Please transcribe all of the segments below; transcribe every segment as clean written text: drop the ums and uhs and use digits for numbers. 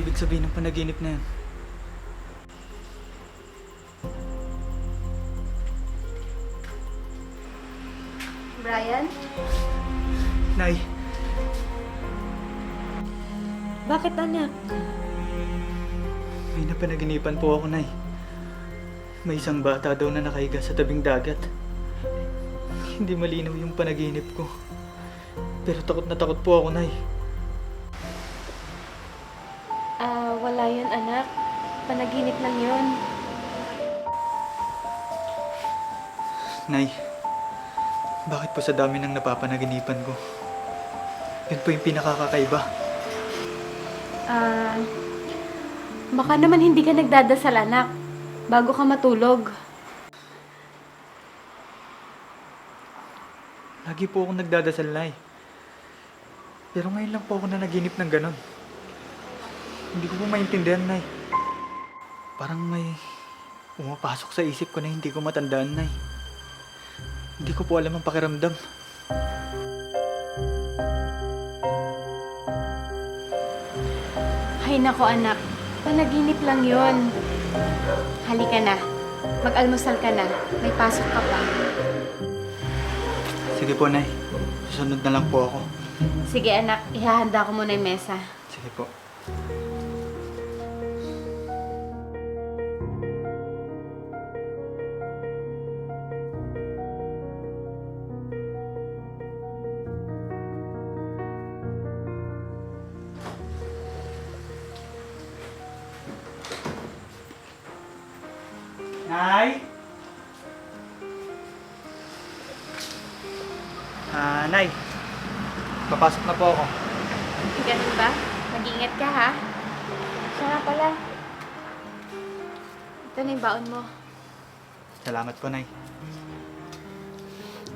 ibig sabihin ng panaginip na yan? Brian? Nay, Bakit anak? may napanaginipan po ako, Nay. May isang bata daw na nakahiga sa tabing dagat. Hindi malinaw yung panaginip ko. Pero takot na takot po ako, Nay. Wala yun anak. Panaginip lang yun. Nay, bakit po sa dami ng napapanaginipan ko? Yun po yung pinakakakaiba. Baka naman hindi ka nagdadasal anak. Bago ka matulog. Lagi po akong nagdadasal, Nay. Pero ngayon lang po ako nanaginip ng ganon. Hindi ko po maintindihan, Nay. Parang may pumapasok sa isip ko na hindi ko matandaan, Nay. Hindi ko po alam ang pakiramdam. Hay nako anak. Panaginip lang yun. Halika na. Mag-almusal ka na. May pasok ka pa. Sige po, Nay. Susunod na lang po ako. Sige anak, ihahanda ko muna yung mesa. Sige po. Nay? Nay. Papasok na po ako. Ganun ba? Mag-iingat ka ha? Siya nga pala. Ito na yung baon mo. Salamat po, Nay.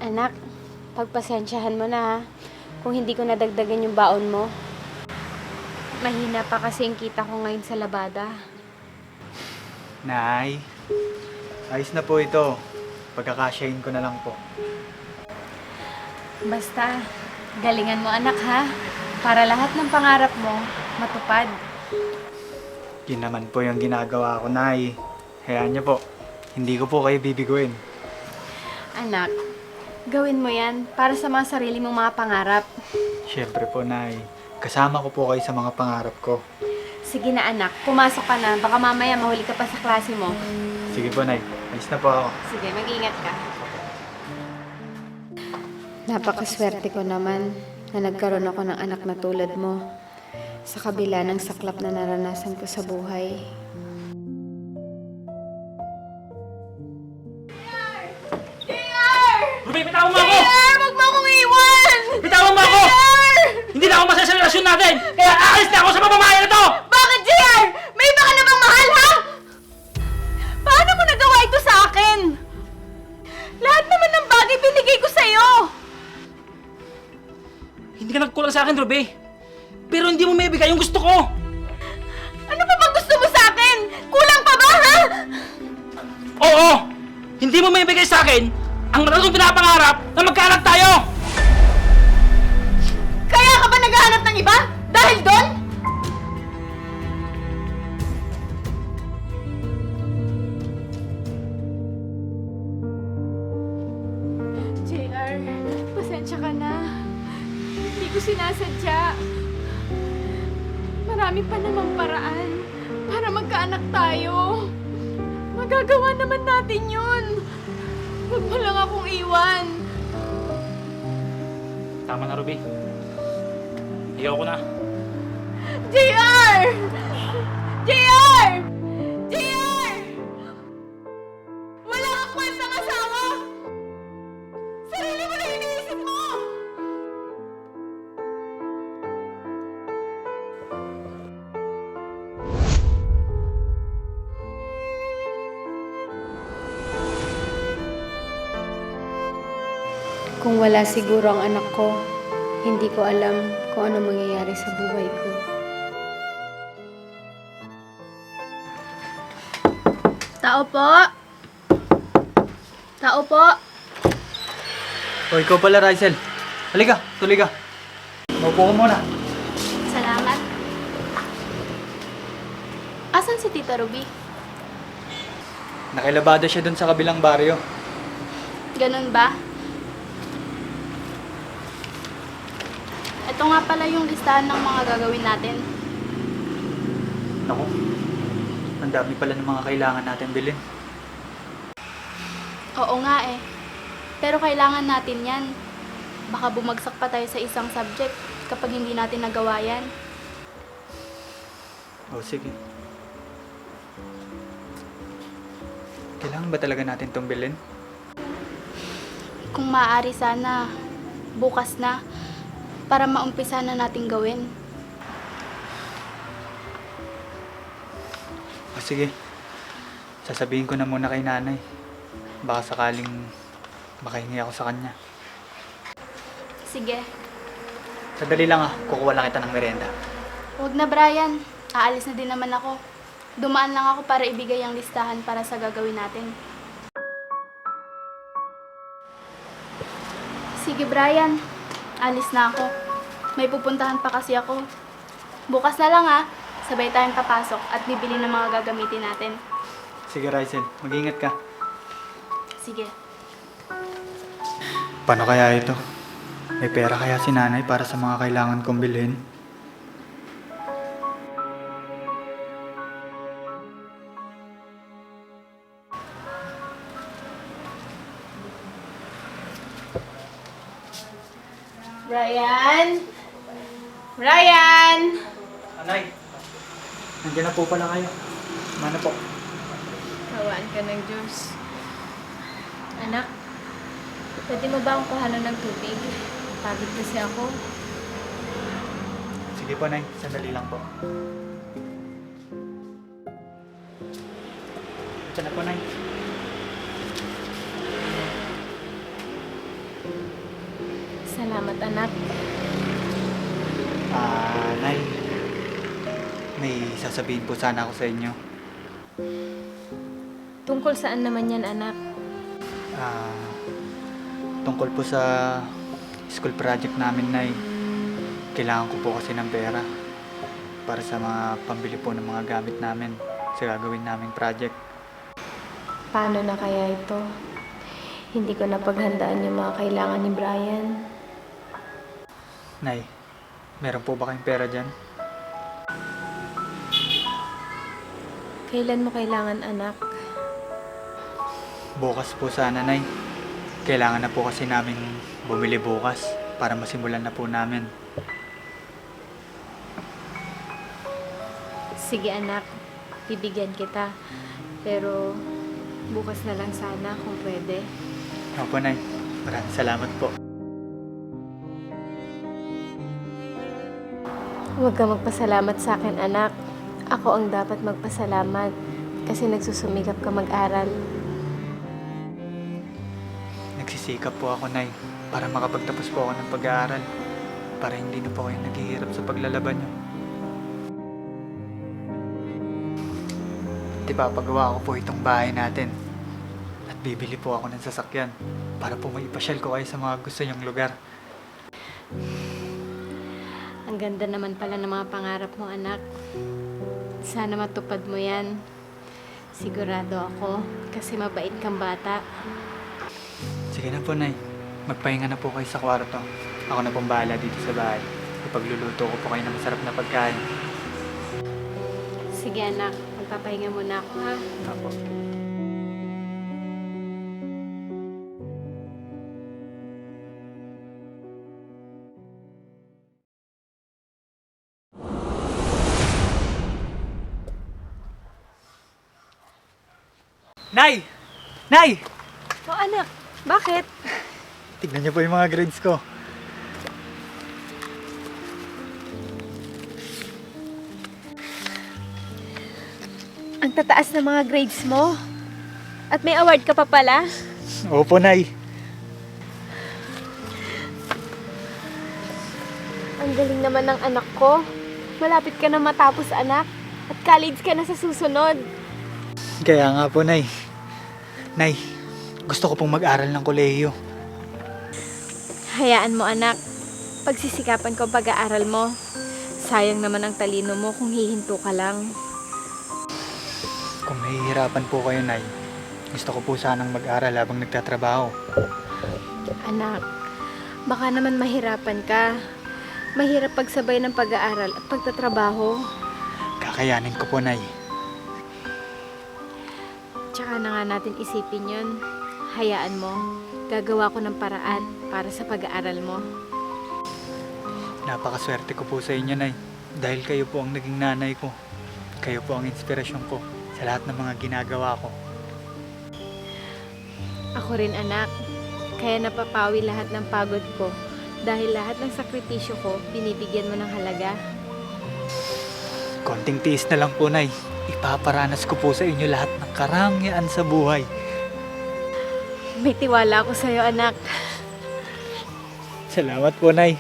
Anak, pagpasensyahan mo na ha. Kung hindi ko nadagdagan yung baon mo. Mahina pa kasi yung kita ko ngayon sa labada. Nay, ayos na po ito. Pagkakasyahin ko na lang po. Basta, galingan mo anak ha. Para lahat ng pangarap mo matupad. Yun naman po yung ginagawa ko, Nay. Hayaan niyo po. Hindi ko po kayo bibiguin. Anak, gawin mo yan para sa mga sarili mong mga pangarap. Siyempre po, Nay. Kasama ko po kayo sa mga pangarap ko. Sige na anak, pumasok ka na. Baka mamaya mahuli ka pa sa klase mo. Sige po, Nay. Ayos na po ako. Sige, mag-ingat ka. Napakaswerte ko naman na nagkaroon ako ng anak na tulad mo sa kabila ng saklap na naranasan ko sa buhay. Ruby, bitawan mo ako! Wag mo akong iwan! Bitawan mo ako! Hindi na ako masaya sa relasyon natin! Kaya aalis na ako sa pamamahay na to! Bakit, JR? May iba ka na bang mahal, ha? Paano mo nagawa ito sa akin? Lahat naman ng bagay binigay ko sa'yo! Hindi ka nagkulang sa akin, Ruby. Pero hindi mo may bigay yung gusto ko! Ano pa bang gusto mo sa akin? Kulang pa ba, ha? Oo! Hindi mo may bigay sa akin ang matatlong pinapangarap na magkaanak tayo! Kaya ka ba naghahanap ng iba? Dahil doon? JR, pasensya ka na. Hindi ko sinasadya. Marami pa namang paraan para magkaanak tayo. Magagawa naman natin yun. Huwag mo lang akong iwan. Tama na, Ruby. Ayoko na. JR! JR! JR! Wala kang kwentang asawa! Sarili mo lang iniisip mo! Kung wala siguro ang anak ko, hindi ko alam kung ano mangyayari sa buhay ko. Tao po! Tao po! O, ikaw pala, Rysel. Halika, tuloy ka. Maupo ka muna. Salamat. Asan si Tita Ruby? Nakilabada siya dun sa kabilang baryo. Ganun ba? Ito nga pala yung listahan ng mga gagawin natin. Naku, ang dami pala ng mga kailangan natin bilhin. Oo nga eh. Pero kailangan natin yan. Baka bumagsak pa tayo sa isang subject kapag hindi natin nagawa yan. O sige. Kailangan ba talaga natin itong bilhin? Kung maaari sana, bukas na, para maumpisa na natin gawin. O sige, sasabihin ko na muna kay nanay. Baka sakaling makahingi ako sa kanya. Sige. Sadali lang kukuha lang kita ng merienda. Huwag na, Brian. Aalis na din naman ako. Dumaan lang ako para ibigay ang listahan para sa gagawin natin. Sige, Brian. Alis na ako. May pupuntahan pa kasi ako. Bukas na lang sabay tayong papasok at bibili ng mga gagamitin natin. Sige, Rysel, mag-ingat ka. Sige. Paano kaya ito? May pera kaya si nanay para sa mga kailangan kong bilhin? Brian? Brian! Nanay, nandiyan na po pala kayo. Mana po? Kawaan ka ng Diyos. Anak, pwede mo ba akong kuhanan ng tubig? Pagod kasi ako. Sige po, Nay. Sandali lang po. Ito na po, Nay. Salamat, anak. Nay. May sasabihin po sana ako sa inyo. Tungkol saan naman yan, anak? Tungkol po sa school project namin, Nay. Kailangan ko po kasi ng pera para sa mga pambili po ng mga gamit namin sa gagawin naming project. Paano na kaya ito? Hindi ko na paghandaan yung mga kailangan ni Brian. Nay, meron po ba kayong pera dyan? Kailan mo kailangan, anak? Bukas po sana, Nay. Kailangan na po kasi namin bumili bukas para masimulan na po namin. Sige, anak. Bibigyan kita. Pero bukas na lang sana kung pwede. Opo, Nay. Maraming salamat po. Huwag ka magpasalamat sa akin, anak. Ako ang dapat magpasalamat kasi nagsusumikap ka mag-aral. Nagsisikap po ako, Nay, para makapagtapos po ako ng pag-aaral. Para hindi na po kayo naghihirap sa paglalaban niyo. At ipapagawa ko po itong bahay natin. At bibili po ako ng sasakyan para po maipasyal ko kayo sa mga gusto niyong lugar. Ang ganda naman pala ng mga pangarap mo, anak. Sana matupad mo yan. Sigurado ako kasi mabait kang bata. Sige na po, Nay. Magpahinga na po kayo sa kwarto. Ako na pong bahala dito sa bahay. Ipagluluto ko po kayo ng masarap na pagkain. Sige, anak. Magpapahinga muna ako, ha? Apo. Nay! Nay! Oh, anak. Bakit? Tignan niyo po yung mga grades ko. Ang tataas ng mga grades mo. At may award ka pa pala. Opo, Nay. Ang galing naman ng anak ko. Malapit ka na matapos, anak. At college ka na sa susunod. Kaya nga po, Nay. Nay, gusto ko pong mag-aral ng kolehiyo. Hayaan mo, anak. Pagsisikapan ko ang pag-aaral mo. Sayang naman ang talino mo kung hihinto ka lang. Kung nahihirapan po kayo, Nay, gusto ko po sanang mag-aral habang nagtatrabaho. Anak, baka naman mahirapan ka. Mahirap pagsabay ng pag-aaral at pagtatrabaho. Kakayanin ko po, Nay. Tsaka na nga natin isipin yun. Hayaan mo, gagawa ko ng paraan para sa pag-aaral mo. Napakaswerte ko po sa inyo, Nay. Dahil kayo po ang naging nanay ko. Kayo po ang inspirasyon ko sa lahat ng mga ginagawa ko. Ako rin anak, kaya napapawi lahat ng pagod ko. Dahil lahat ng sakripisyo ko, binibigyan mo ng halaga. Konting tiis na lang po, Nay. Ipaparanas ko po sa inyo lahat ng karangyaan sa buhay. May tiwala ako sa'yo anak. Salamat po, Nay.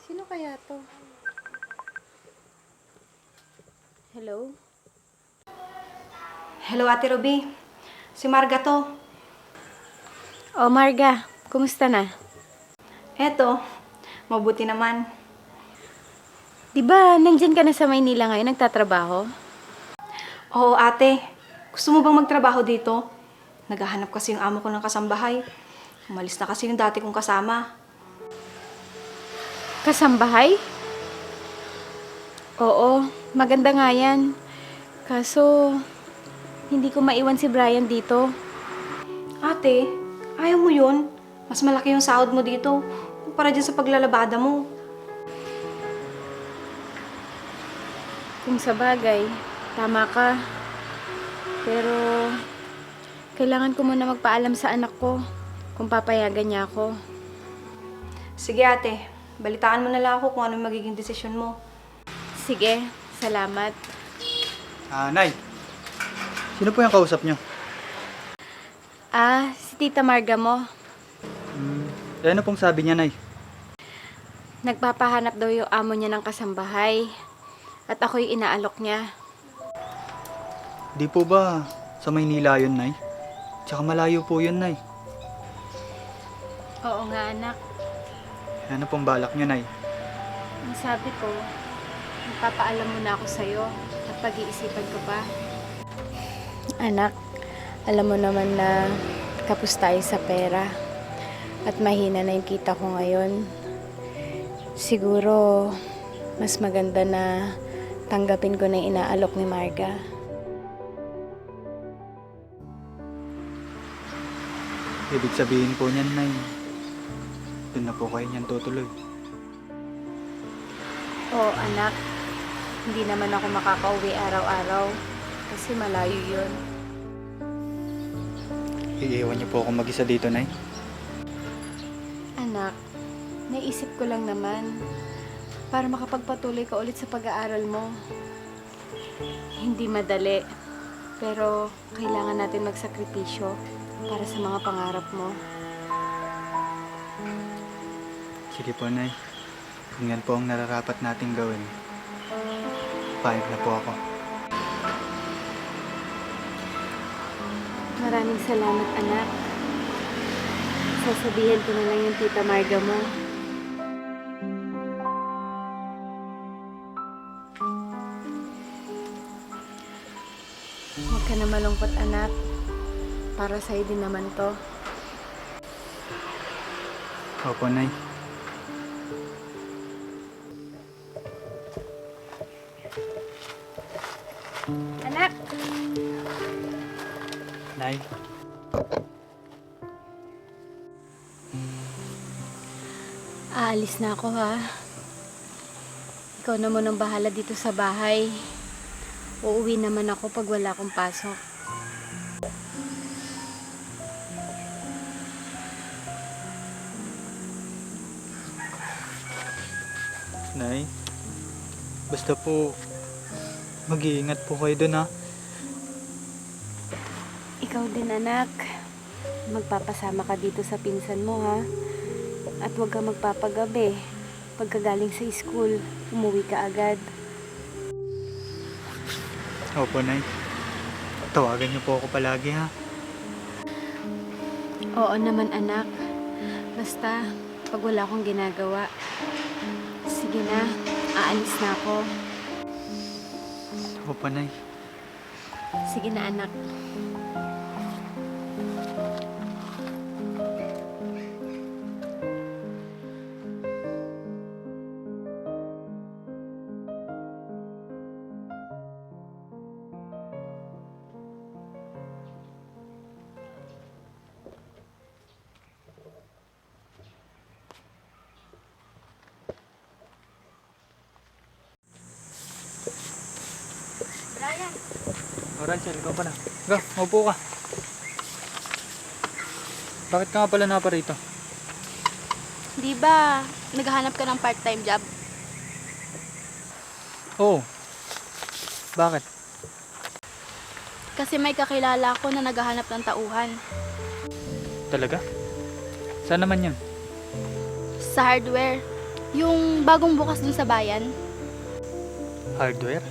Sino kaya to? Hello? Hello, Ate Ruby. Si Marga to. Oh, Marga. Kumusta na? Eto, mabuti naman. Di ba nandyan ka na sa Maynila ngayon nagtatrabaho? Oo, ate. Gusto mo bang magtrabaho dito? Naghahanap kasi yung amo ko ng kasambahay. Umalis na kasi yung dati kong kasama. Kasambahay? Oo, maganda nga yan. Kaso, hindi ko maiwan si Brian dito. Ate, ayaw mo yun? Mas malaki yung sahod mo dito para dyan sa paglalabada mo. Kung sa bagay, tama ka. Pero, kailangan ko muna magpaalam sa anak ko kung papayagan niya ako. Sige, ate. Balitaan mo na lang ako kung ano yung magiging desisyon mo. Sige, salamat. Nay. Sino po yung kausap nyo? Si Tita Marga mo. Ano pong sabi niya, Nay? Nagpapahanap daw yung amo niya ng kasambahay. At ako'y inaalok niya. Di po ba sa Maynila yun, Nay? Tsaka malayo po yun, Nay. Oo nga, anak. Ano pong balak niyo, Nay? Ang sabi ko, magpapaalam muna ako sa'yo at pag-iisipan ko pa. Anak, alam mo naman na kapos tayo sa pera at mahina na yung kita ko ngayon. Siguro, mas maganda na tanggapin ko na yung inaalok ni Marga. Ibig sabihin po niyan, Nay, doon na po kayo niyan tutuloy. Oo, anak. Hindi naman ako makakauwi araw-araw kasi malayo yun. Iiwan niyo po ako mag-isa dito, Nay. Anak, naisip ko lang naman para makapagpatuloy ka ulit sa pag-aaral mo. Hindi madali, pero kailangan natin magsakripisyo para sa mga pangarap mo. Sige po, Nay. Kung yan po ang nararapat nating gawin, payag na po ako. Maraming salamat, anak. Sasabihin ko na lang yung Tita Marga mo. Huwag ka na malungkot, anak. Para sa'yo din naman to. Opo, Nay. Anak! Nay. Aalis na ako, ha? Ikaw na munang bahala dito sa bahay. Uuwi naman ako pag wala akong pasok. Nay. Basta po, mag-iingat po kayo dun, ha? Ikaw din, anak. Magpapasama ka dito sa pinsan mo, ha? At huwag ka magpapagabi. Pagkagaling sa school, umuwi ka agad. Opo, Nay. Tawagan niyo po ako palagi, ha? Oo naman anak. Basta, pag wala akong ginagawa. Sige na, aalis na ako. Opo, Nay. Sige na anak. O, Ransel, ikaw pa na. Go, maupo ka. Bakit ka nga pala naparito? Di ba naghahanap ka ng part-time job? Oo. Bakit? Kasi may kakilala ko na naghahanap ng tauhan. Talaga? Saan naman yun? Sa hardware. Yung bagong bukas dun sa bayan. Hardware?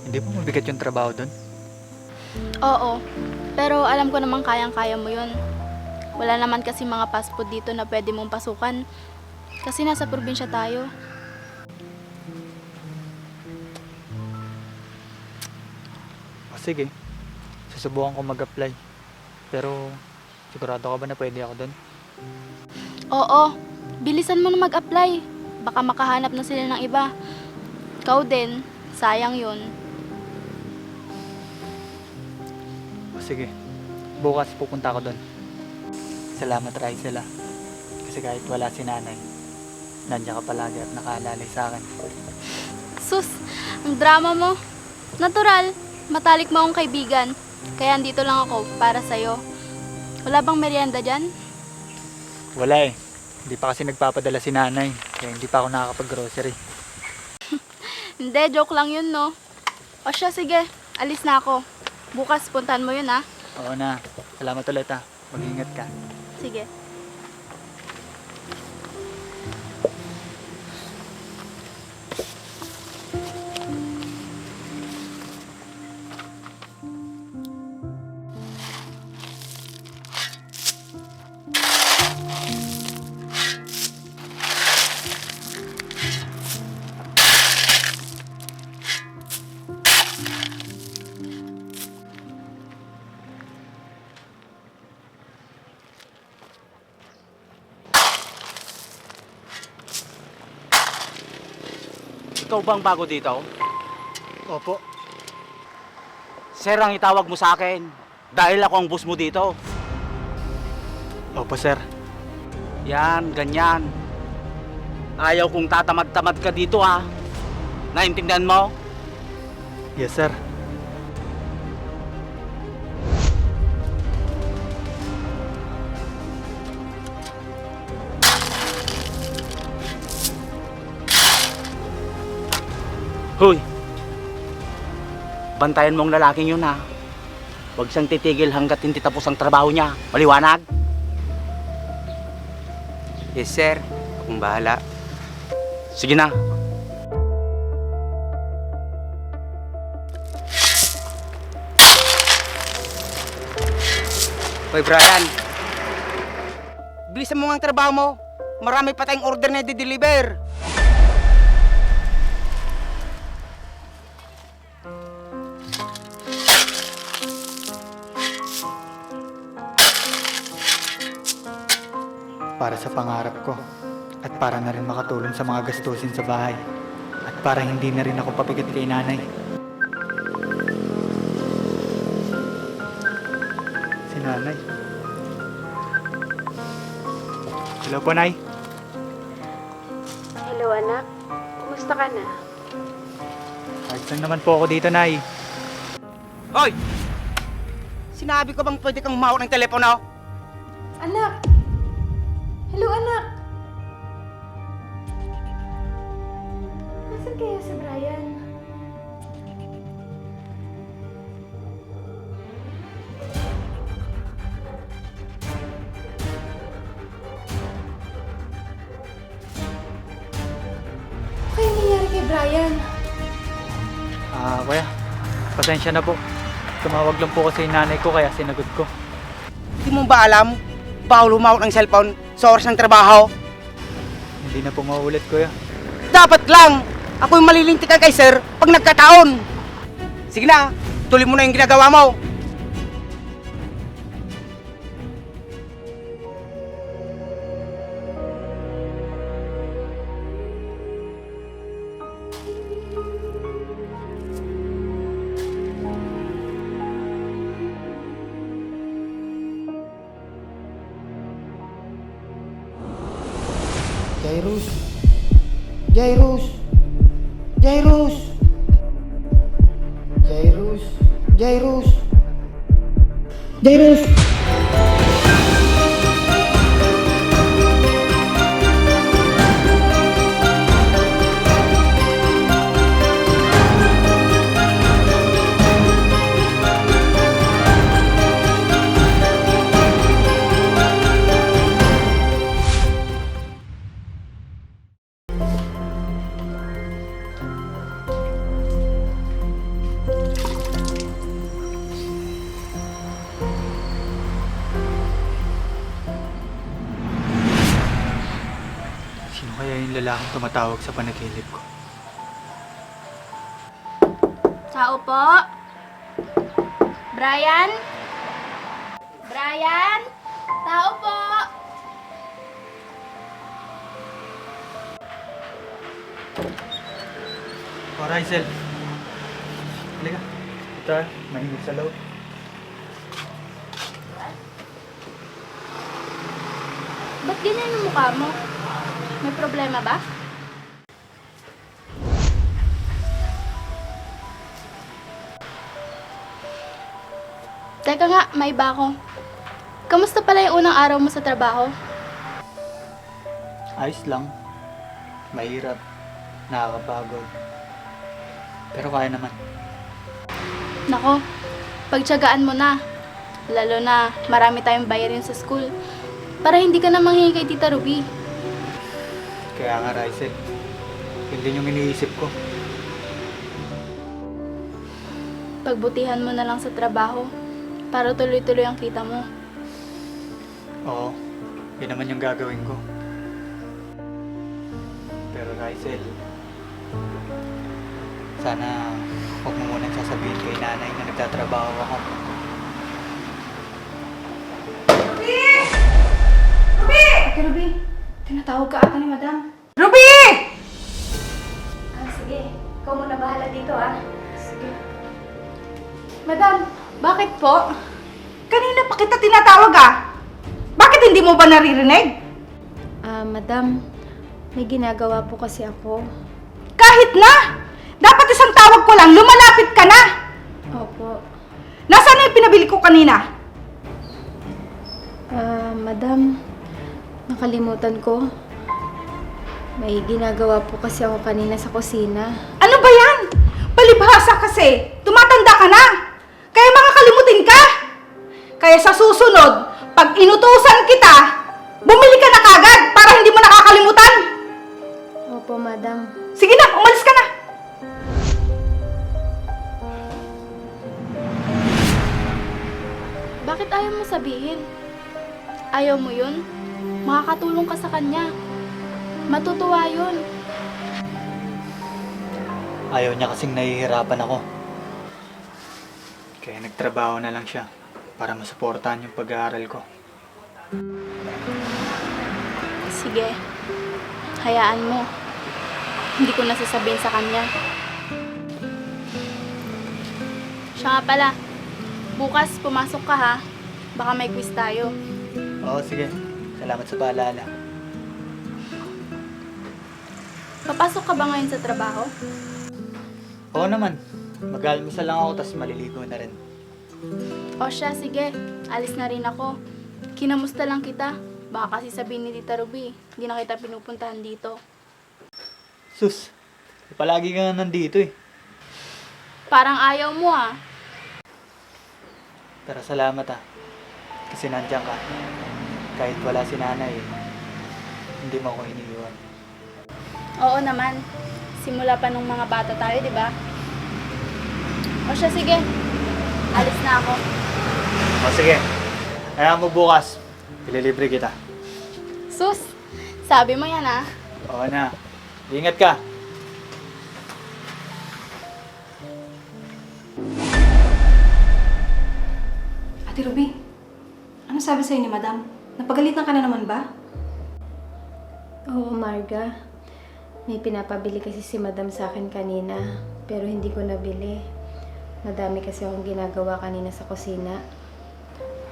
Hindi ba mabigat yung trabaho doon? Oo. Pero alam ko naman kayang-kaya mo yun. Wala naman kasi mga fast food dito na pwede mong pasukan. Kasi nasa probinsya tayo. O sige, susubukan ko mag-apply. Pero sigurado ka ba na pwede ako doon? Oo. Bilisan mo na mag-apply. Baka makahanap na sila ng iba. Ikaw din. Sayang yun. O sige, bukas pupunta ako doon. Salamat, Raisel, ah. Kasi kahit wala si nanay, nandiyan ka palagi at nakaalalay sa akin. Sus, ang drama mo. Natural. Matalik mo akong kaibigan. Kaya andito lang ako para sa'yo. Wala bang merienda dyan? Wala eh. Hindi pa kasi nagpapadala si nanay. Kaya hindi pa ako nakakapag-grocery. Hindi, joke lang yun, no? O siya, sige. Alis na ako. Bukas, puntahan mo yun, ha? Oo na. Salamat ulit, ah. Mag-ingat ka. Sige. Ikaw bang bago dito? Opo. Sir ang itawag mo sa akin. Dahil ako ang boss mo dito. Opo, sir. Yan, ganyan. Ayaw kong tatamad-tamad ka dito ha. Naintindihan mo? Yes, sir. Hoy! Bantayan mo ang lalaking yun ha. Huwag siyang titigil hanggat hindi tapos ang trabaho niya. Maliwanag? Yes, sir. Akong bahala. Sige na. Hoy, Brian. Bilisan mo nga ang trabaho mo. Marami pa tayong order na i-deliver. Para sa pangarap ko. At para na rin makatulong sa mga gastusin sa bahay. At para hindi na rin ako papikit kay nanay. Si nanay. Hello po, Nay. Hello anak. Kumusta ka na? Ayos lang naman po ako dito, Nay. Hoy! Sinabi ko bang pwede kang umawak ng telepono? Anak! Hello anak! Nasaan kaya si Brian? Brian? Kuya, pasensya na po. Tumawag lang po kasi yung nanay ko kaya sinagot ko. Di mo ba alam? Bawal humawak ng cellphone sa oras ng trabaho. Hindi na po mauulit, kuya. Dapat lang! Ako yung malilintikan kay sir pag nagkataon. Sige na, tuloy mo na yung ginagawa mo. Jairus! Jairus! Jairus! Jairus! Jairus! Jairus! Sino kaya yung lalaking tumatawag sa panaginip ko? Tao po? Brian? Brian? Tao po? O, Rysel. Halika. Ito, mainit sa loob. Ba't ganyan yung mukha mo? May problema ba? Teka nga, may iba ako. Kamusta pala yung unang araw mo sa trabaho? Ayos lang. Mahirap. Nakakapagod. Pero kaya naman. Nako, pagtiyagaan mo na. Lalo na marami tayong bayarin sa school. Para hindi ka na manghingi kay Tita Ruby. Kaya nga, Rysel. Yun din yung iniisip ko. Pagbutihan mo na lang sa trabaho para tuloy-tuloy ang kita mo. Oo. Yun naman yung gagawin ko. Pero Rysel, sana huwag mo munang sasabihin kay nanay na nagtatrabaho ako. Ate Ruby, tinatawag ka ata ni Madam. Ruby! Sige, ikaw muna bahala dito Sige. Madam, bakit po? Kanina pa kita tinatawag Bakit hindi mo ba naririnig? Madam, may ginagawa po kasi ako. Kahit na! Dapat isang tawag ko lang, lumalapit ka na! Opo. Nasaan na yung pinabili ko kanina? Madam, nakalimutan ko. May ginagawa po kasi ako kanina sa kusina. Ano ba yan? Palibhasa kasi, tumatanda ka na. Kaya makakalimutin ka. Kaya sa susunod, pag inutusan kita, bumili ka na kagad para hindi mo nakakalimutan. Opo, madam. Sige na, umalis ka na. Bakit ayaw mo sabihin? Ayaw mo yun? Makakatulong ka sa kanya. Matutuwa yun. Ayaw niya kasing nahihirapan ako. Kaya nagtrabaho na lang siya para masuportahan yung pag-aaral ko. Sige, hayaan mo. Hindi ko nasasabihin sa kanya. Siya nga pala, bukas pumasok ka ha. Baka may quiz tayo. Oo, sige. Salamat sa paalala. Papasok ka ba ngayon sa trabaho? Oo naman. Mag-almusal lang ako tapos maliligo na rin. O siya, sige. Alis na rin ako. Kinamusta lang kita. Baka kasi sabihin ni Tita Ruby, hindi na kita pinupuntahan dito. Sus, palagi ka nga nandito eh. Parang ayaw mo Pero salamat kasi nandiyan ka. Kahit wala si nanay, hindi mo ako iniiwan. Oo naman. Si Simula pa nung mga bata tayo, di ba? O siya, sige. Alis na ako. O sige, kaya mo bukas, ililibre kita. Sus, sabi mo yan ah. Oo na, ingat ka. Ate Ruby, ano sabi sa'yo ni Madam? Napagalitan ka na naman ba? Oo, Marga. May pinapabili kasi si Madam sa akin kanina, pero hindi ko nabili. Madami kasi akong ginagawa kanina sa kusina.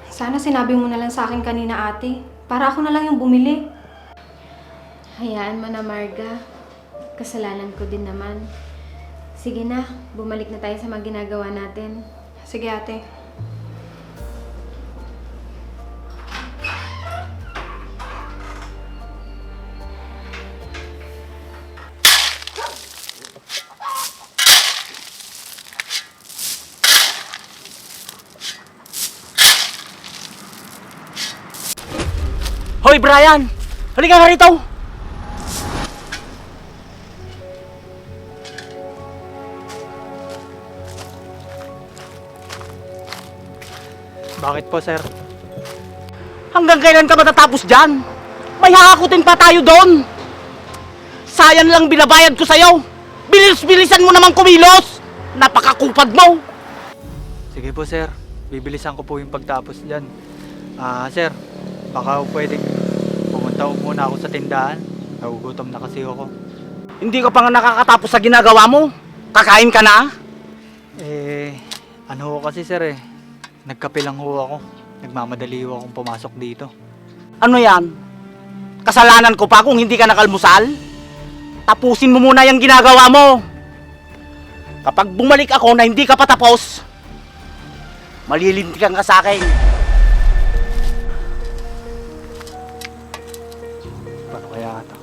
Sana sinabi mo na lang sa akin kanina, ate. Para ako na lang yung bumili. Hayaan mo na, Marga. Kasalanan ko din naman. Sige na, bumalik na tayo sa mga ginagawa natin. Sige, ate. Hoy, Brian! Halika nga rito! Bakit po, sir? Hanggang kailan ka matatapos dyan? May hahakutin pa tayo doon! Sayang lang binabayad ko sa'yo! Bilis-bilisan mo naman kumilos! Napakakupad mo! Sige po, sir. Bibilisan ko po yung pagtapos dyan. Sir, baka pwedeng pumunta muna ako sa tindahan. Nagugutom na kasi ako. Hindi ka pa nga nakakatapos sa ginagawa mo? Kakain ka na? Ano ho kasi, sir Nagkape lang ho ako. Nagmamadali ho akong pumasok dito. Ano yan? Kasalanan ko pa kung hindi ka nakalmusal? Tapusin mo muna yung ginagawa mo. Kapag bumalik ako na hindi ka pa tapos, malilintikan ka sa akin. Paano kaya ata?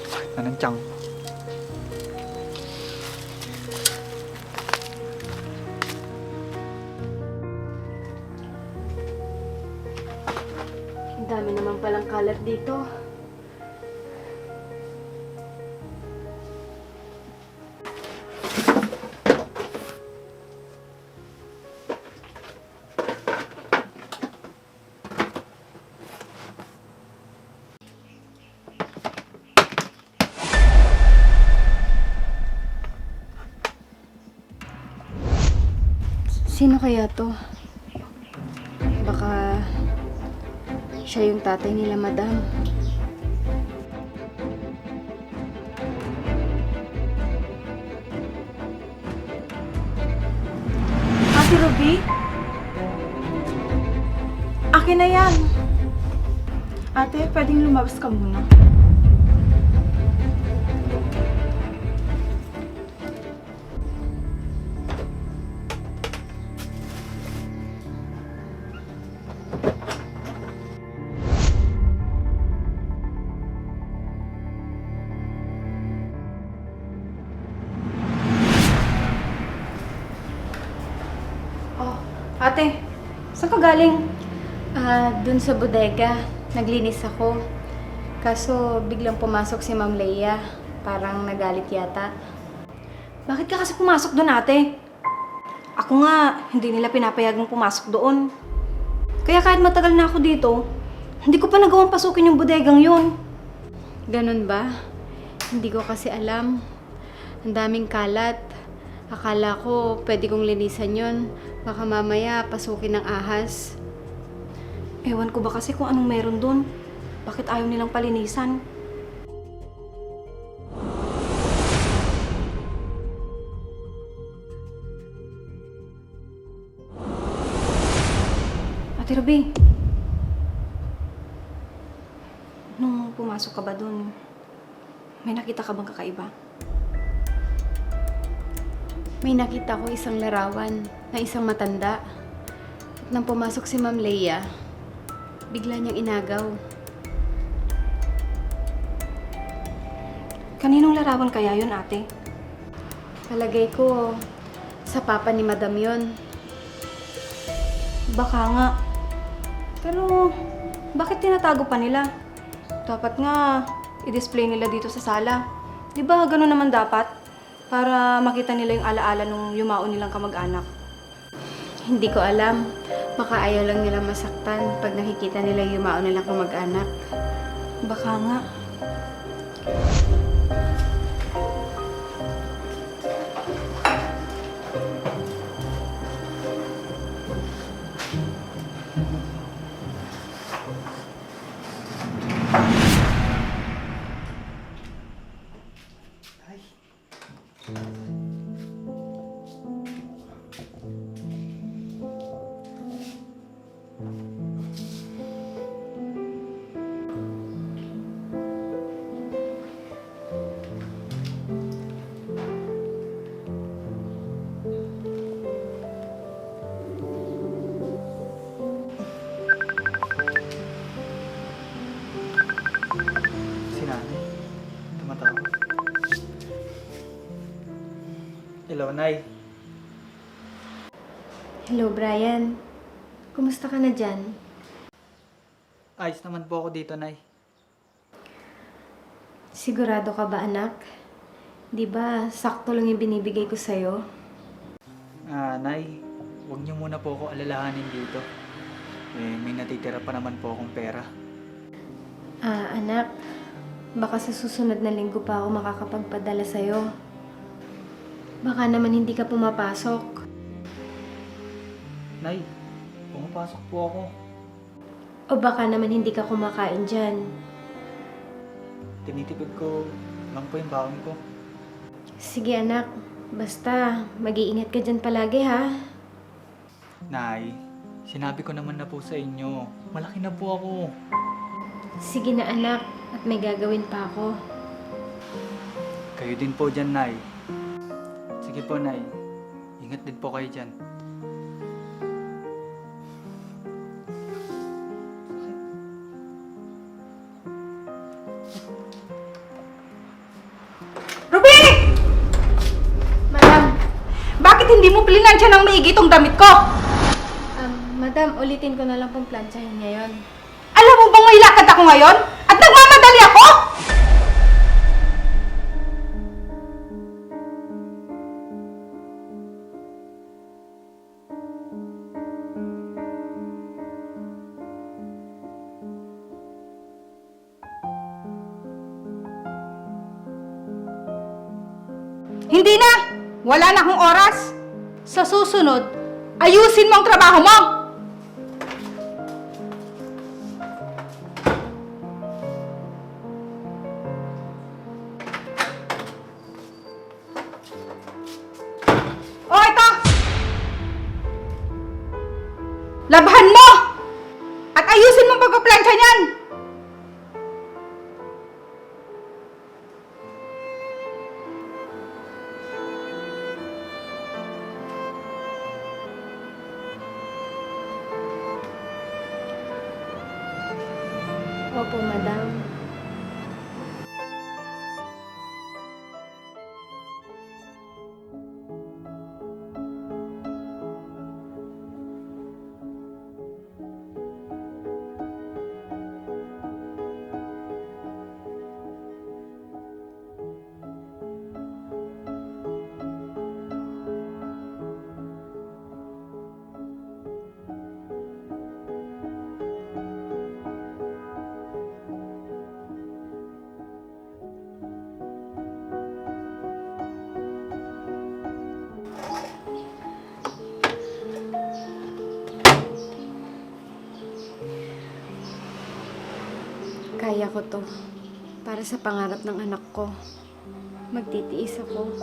Sakit na ng tiyan ko. Ang dami naman palang kalat dito. Sino kaya to? Baka siya yung tatay nila, Madam. Ate Ruby? Akin na yan. Ate, pwedeng lumabas ka muna. Ate, saan ka galing? Dun sa bodega, naglinis ako. Kaso biglang pumasok si Ma'am Leia. Parang nagalit yata. Bakit ka kasi pumasok doon, ate? Ako nga, hindi nila pinapayagang pumasok doon. Kaya kahit matagal na ako dito, hindi ko pa nagawang pasukin yung bodegang yun. Ganun ba? Hindi ko kasi alam. Ang daming kalat. Akala ko pwede kong linisan yun. Baka mamaya pasukin ng ahas. Ewan ko ba kasi kung anong meron doon. Bakit ayaw nilang palinisan? Ate Ruby, nung pumasok ka ba doon, may nakita ka bang kakaiba? May nakita ko isang larawan na isang matanda. At nang pumasok si Ma'am Leia, bigla niyang inagaw. Kaninong larawan kaya yun, ate? Palagay ko, sa papa ni Madam yun. Baka nga. Pero, bakit tinatago pa nila? Dapat nga, i-display nila dito sa sala. Di ba ganun naman dapat? Para makita nila yung alaala nung yumao nilang kamag-anak. Hindi ko alam. Baka ayaw lang nila masaktan pag nakikita nila yung yumao nilang kamag-anak. Baka nga. Si nanay. Tumatawag. Hello, Nay. Hello, Brian. Kumusta ka na dyan? Ayos naman po ako dito, Nay. Sigurado ka ba, anak? Di ba, sakto lang yung binibigay ko sa'yo? Nay, huwag niyo muna po ako alalahanin dito. May natitira pa naman po akong pera. Anak, baka sa susunod na linggo pa ako makakapagpadala sa'yo. Baka naman hindi ka pumapasok. Nay, pumapasok po ako. O baka naman hindi ka kumakain dyan. Tinitipid ko lang po yung baon ko. Sige, anak. Basta, mag-iingat ka dyan palagi, ha? Nay, sinabi ko naman na po sa inyo. Malaki na po ako. Sige na, anak. At may gagawin pa ako. Kayo din po dyan, Nay. Sige po, Nay. Ingat din po kayo dyan. Ruby! Madam, Bakit hindi mo plinansya ng maigi itong damit ko? Madam, ulitin ko na lang pong plansyahin ngayon. Alam mo bang may lakad ako ngayon? At nagmamadali ako? Hindi na! Wala na akong oras. Sa susunod, ayusin mo ang trabaho mo! O, ito! Labhan mo! At ayusin mo ang pagpaplansya niyan! Opo, madam. Kaya ko to. Para sa pangarap ng anak ko. Magtitiis ako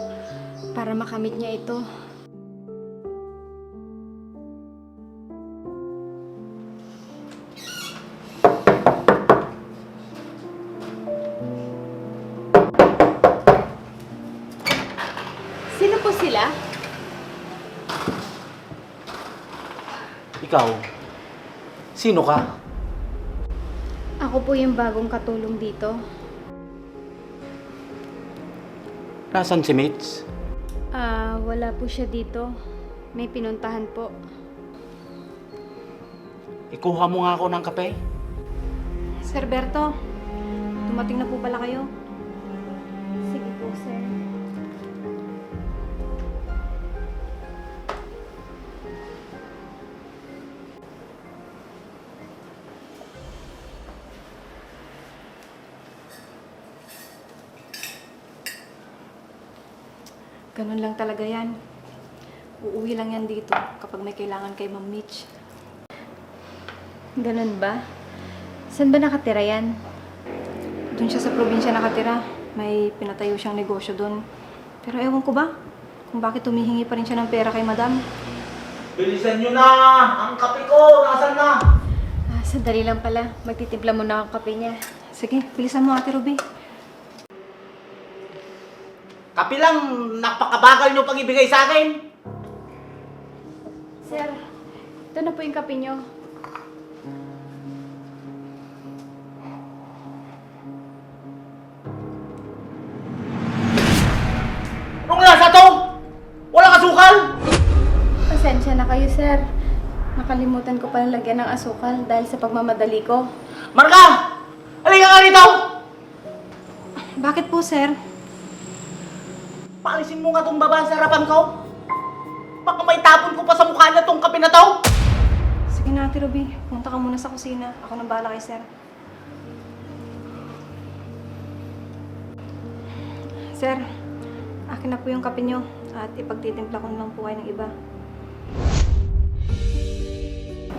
para makamit niya ito. Sino po sila? Ikaw, sino ka? Ako po yung bagong katulong dito. Nasaan si Mitch? Wala po siya dito. May pinuntahan po. Ikuha mo nga ako ng kape. Sir Berto, dumating na po pala kayo. Sige po, sir. Ganun lang talaga yan. Uuwi lang yan dito kapag may kailangan kay Ma'am Mitch. Ganun ba? Saan ba nakatira yan? Doon siya sa probinsya nakatira. May pinatayo siyang negosyo doon. Pero ewan ko ba kung bakit humihingi pa rin siya ng pera kay Madam. Bilisan nyo na! Ang kape ko! Nasaan na? Sandali lang pala. Magtitimpla muna ako kape niya. Sige, bilisan mo Ate Ruby. Kape lang! Napakabagal nyo pang ibigay sa akin! Sir, ito na po yung kape nyo. Anong lasa to? Walang asukal! Pasensya na kayo, sir. Nakalimutan ko palang lagyan ng asukal dahil sa pagmamadali ko. Marga! Halika nga rito! Bakit po, sir? Paalisin mo nga tong baba sa harapan ko. Baka may tapon ko pa sa mukha niya tong kape na to. Sige na Ate Ruby, punta ka muna sa kusina. Ako nang bahala kay sir. Sir, akin na po yung kape nyo at ipagtitimpla ko na lang po kayo ng iba.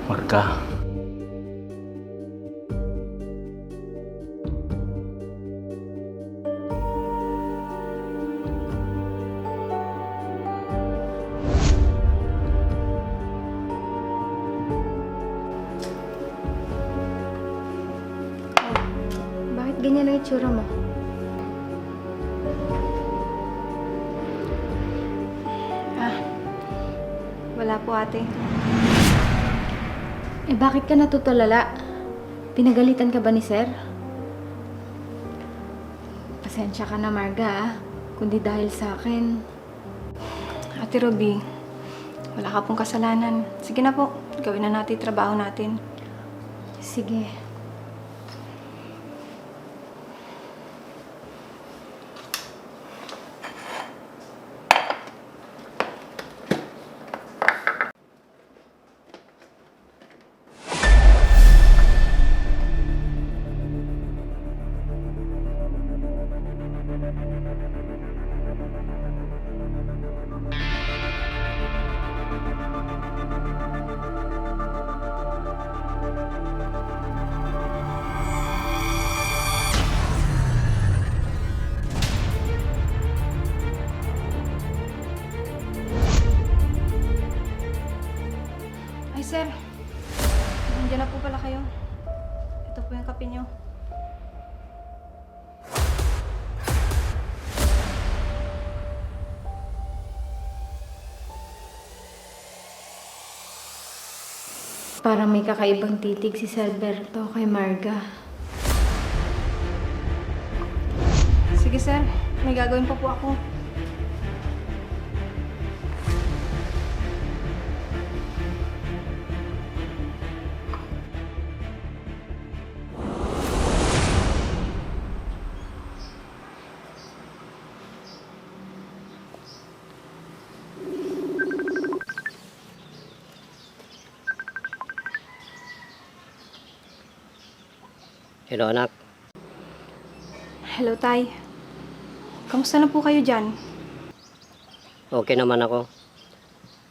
Marga. Bakit ganyan ang itsura mo? Wala po ate. Eh bakit ka natutulala? Pinagalitan ka ba ni sir? Pasensya ka na, Marga, ah. Kundi dahil sa akin. Ate Ruby, wala ka pong kasalanan. Sige na po, gawin na natin yung trabaho natin. Sige. Ay sir, nandiyan na po pala kayo. Ito po yung kape nyo. Parang may kakaibang titig si Sir Berto kay Marga. Sige sir, may gagawin pa po ako. Hello anak, Hello tay. Kamusta na po kayo dyan? okay naman ako.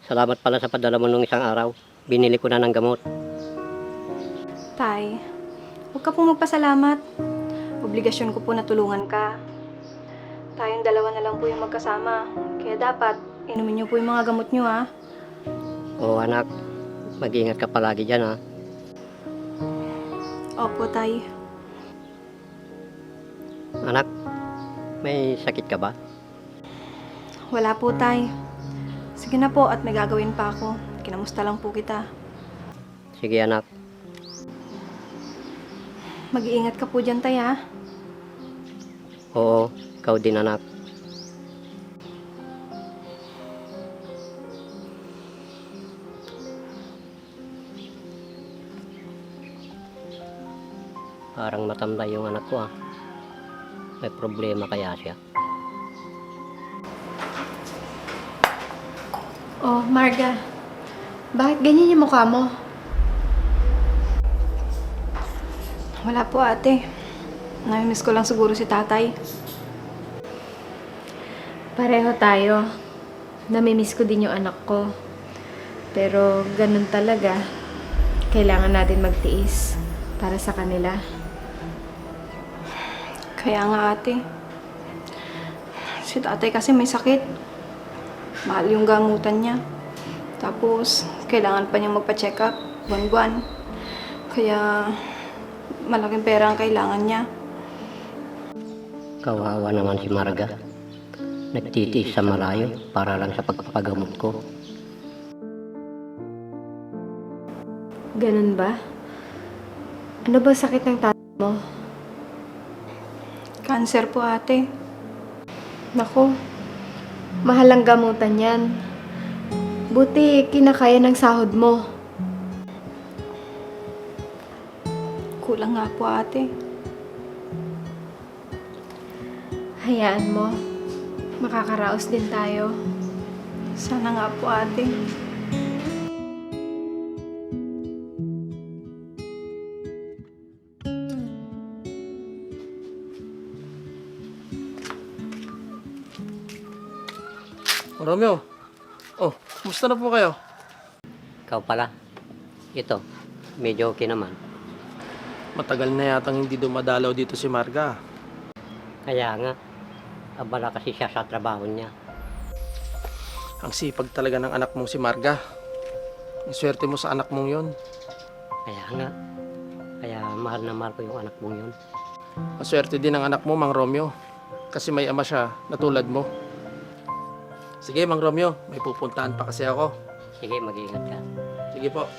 Salamat pala sa padala mo nung isang araw. Binili ko na ng gamot. Tay, huwag ka pong magpasalamat. Obligasyon ko po na tulungan ka. Tayong dalawa na lang po yung magkasama. Kaya dapat, inumin niyo po yung mga gamot niyo ha. Oo anak, mag-iingat ka palagi dyan ha. Opo tay. Anak, may sakit ka ba? Wala po tay. Sige na po at may gagawin pa ako. Kinamusta lang po kita. Sige anak, Mag-iingat ka po dyan tay ha. oo, ikaw din anak. Parang matambay yung anak ko ah. May problema kaya siya? Oh, Marga. Bakit ganyan yung mukha mo? Wala po ate. Namimiss ko lang siguro si tatay. Pareho tayo. Namimiss ko din yung anak ko. Pero ganun talaga. Kailangan natin magtiis para sa kanila. Kaya nga ate. Si tatay kasi may sakit. Mahal yung gamutan niya. Tapos, kailangan pa niyang magpa-check up buwan-buwan. Kaya, malaking pera ang kailangan niya. Kawawa naman si Marga. Nagtitiis sa malayo para lang sa pagpapagamot ko. Ganun ba? Ano ba sakit ng tatay mo? Cancer po ate. Naku, mahal ang gamutan yan. Buti kinakaya ng sahod mo. Kulang nga po ate. Hayaan mo. Makakaraos din tayo. Sana nga po ate. Romeo, kumusta na po kayo? Ikaw pala. Ito, medyo okay naman. Matagal na yatang hindi dumadalaw dito si Marga. Kaya nga, abala kasi siya sa trabaho niya. Ang sipag talaga ng anak mong si Marga. Ang swerte mo sa anak mong yon. Kaya nga, kaya mahal na mahal ko yung anak mong yun. Maswerte din ang anak mo, Mang Romeo. Kasi may ama siya na tulad mo. Sige, Mang Romeo, may pupuntahan pa kasi ako. Sige, mag-iingat ka. Sige po.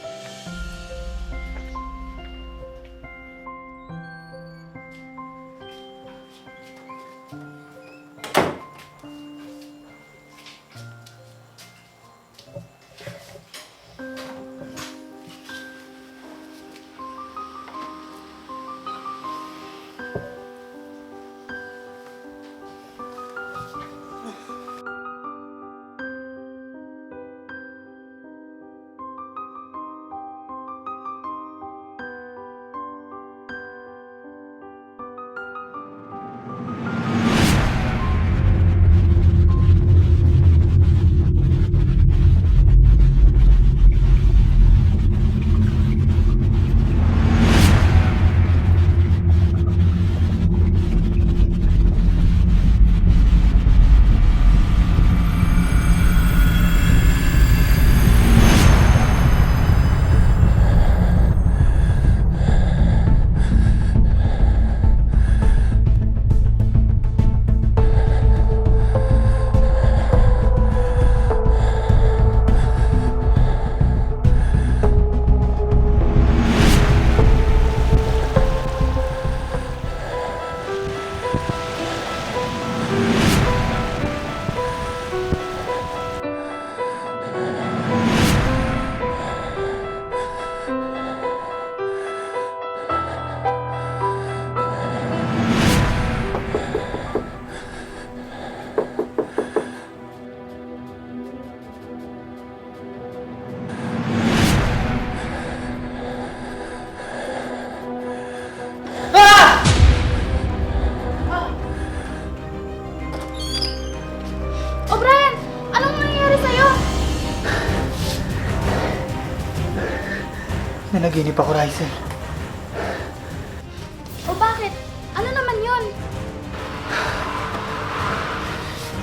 O'Brien! Anong nangyayari sa'yo? Nanaginip ako, Raizel. O bakit? Ano naman yun?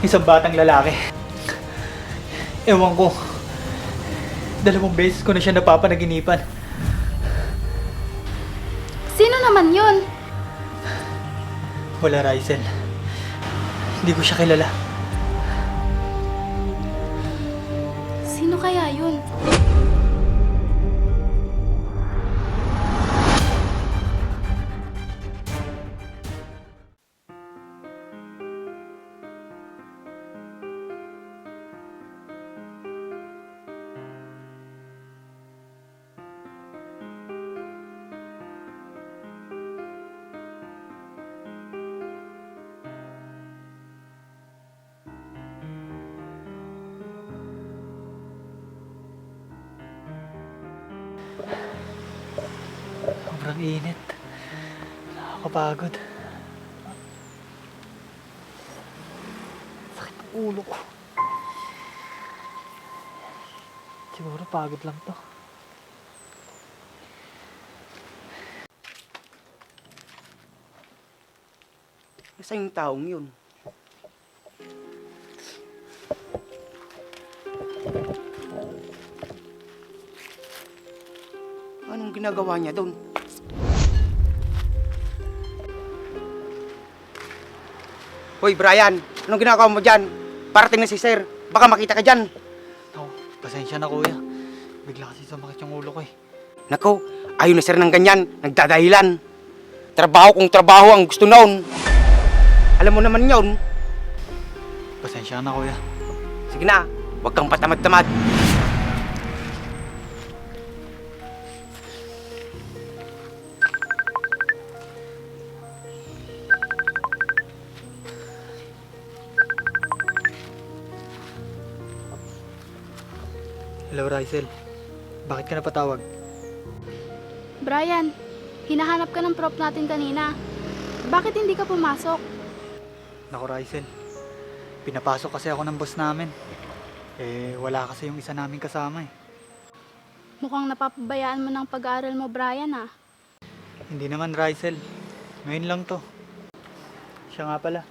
Isang batang lalaki. Ewan ko. 2 beses ko na siya napapanaginipan. Sino naman yun? Wala, Raizel. Hindi ko siya kilala. Sino kaya yun? Sobrang init. Nakakapagod. Sakit ng Ulo ko. Siguro pagod lang to. Nasa yung taong yun? Anong ginagawa niya doon? Hoy, Brian! Anong ginagawa mo dyan? Parating na si Sir. Baka makita ka dyan. Ako, pasensya na kuya. Bigla kasi sumakit yung ulo ko eh. Nako, ayaw na Sir ng ganyan. Nagdadahilan. Trabaho kung trabaho ang gusto noon. Alam mo naman yun. Pasensya na kuya. Sige na, huwag kang patamad-tamad. Hello, Rysel. Bakit ka napatawag? Brian, hinahanap ka ng prop natin kanina. Bakit hindi ka pumasok? Naku, Rysel. Pinapasok kasi ako ng boss namin. Eh, wala kasi yung isa naming kasama eh. Mukhang napapabayaan mo ng pag-aaral mo, Brian ah. Hindi naman, Rysel. Ngayon lang to. Siya nga pala.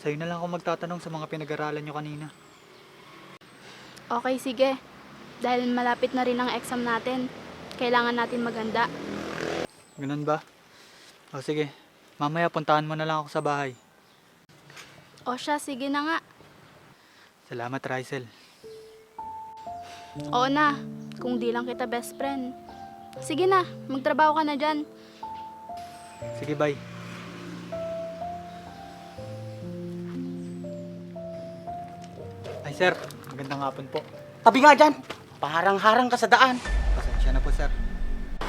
Sa'yo na lang ako magtatanong sa mga pinag-aralan nyo kanina. Okay, sige. Dahil malapit na rin ang exam natin, kailangan natin maganda. Ganun ba? O sige, mamaya puntahan mo na lang ako sa bahay. O siya, sige na nga. Salamat, Rysel. Oo na, kung di lang kita best friend. Sige na, magtrabaho ka na dyan. Sige, bye. Ay, sir. Magandang hapon po. Tabi nga dyan. Paharang-harang ka sa daan. Pasensya na po, sir.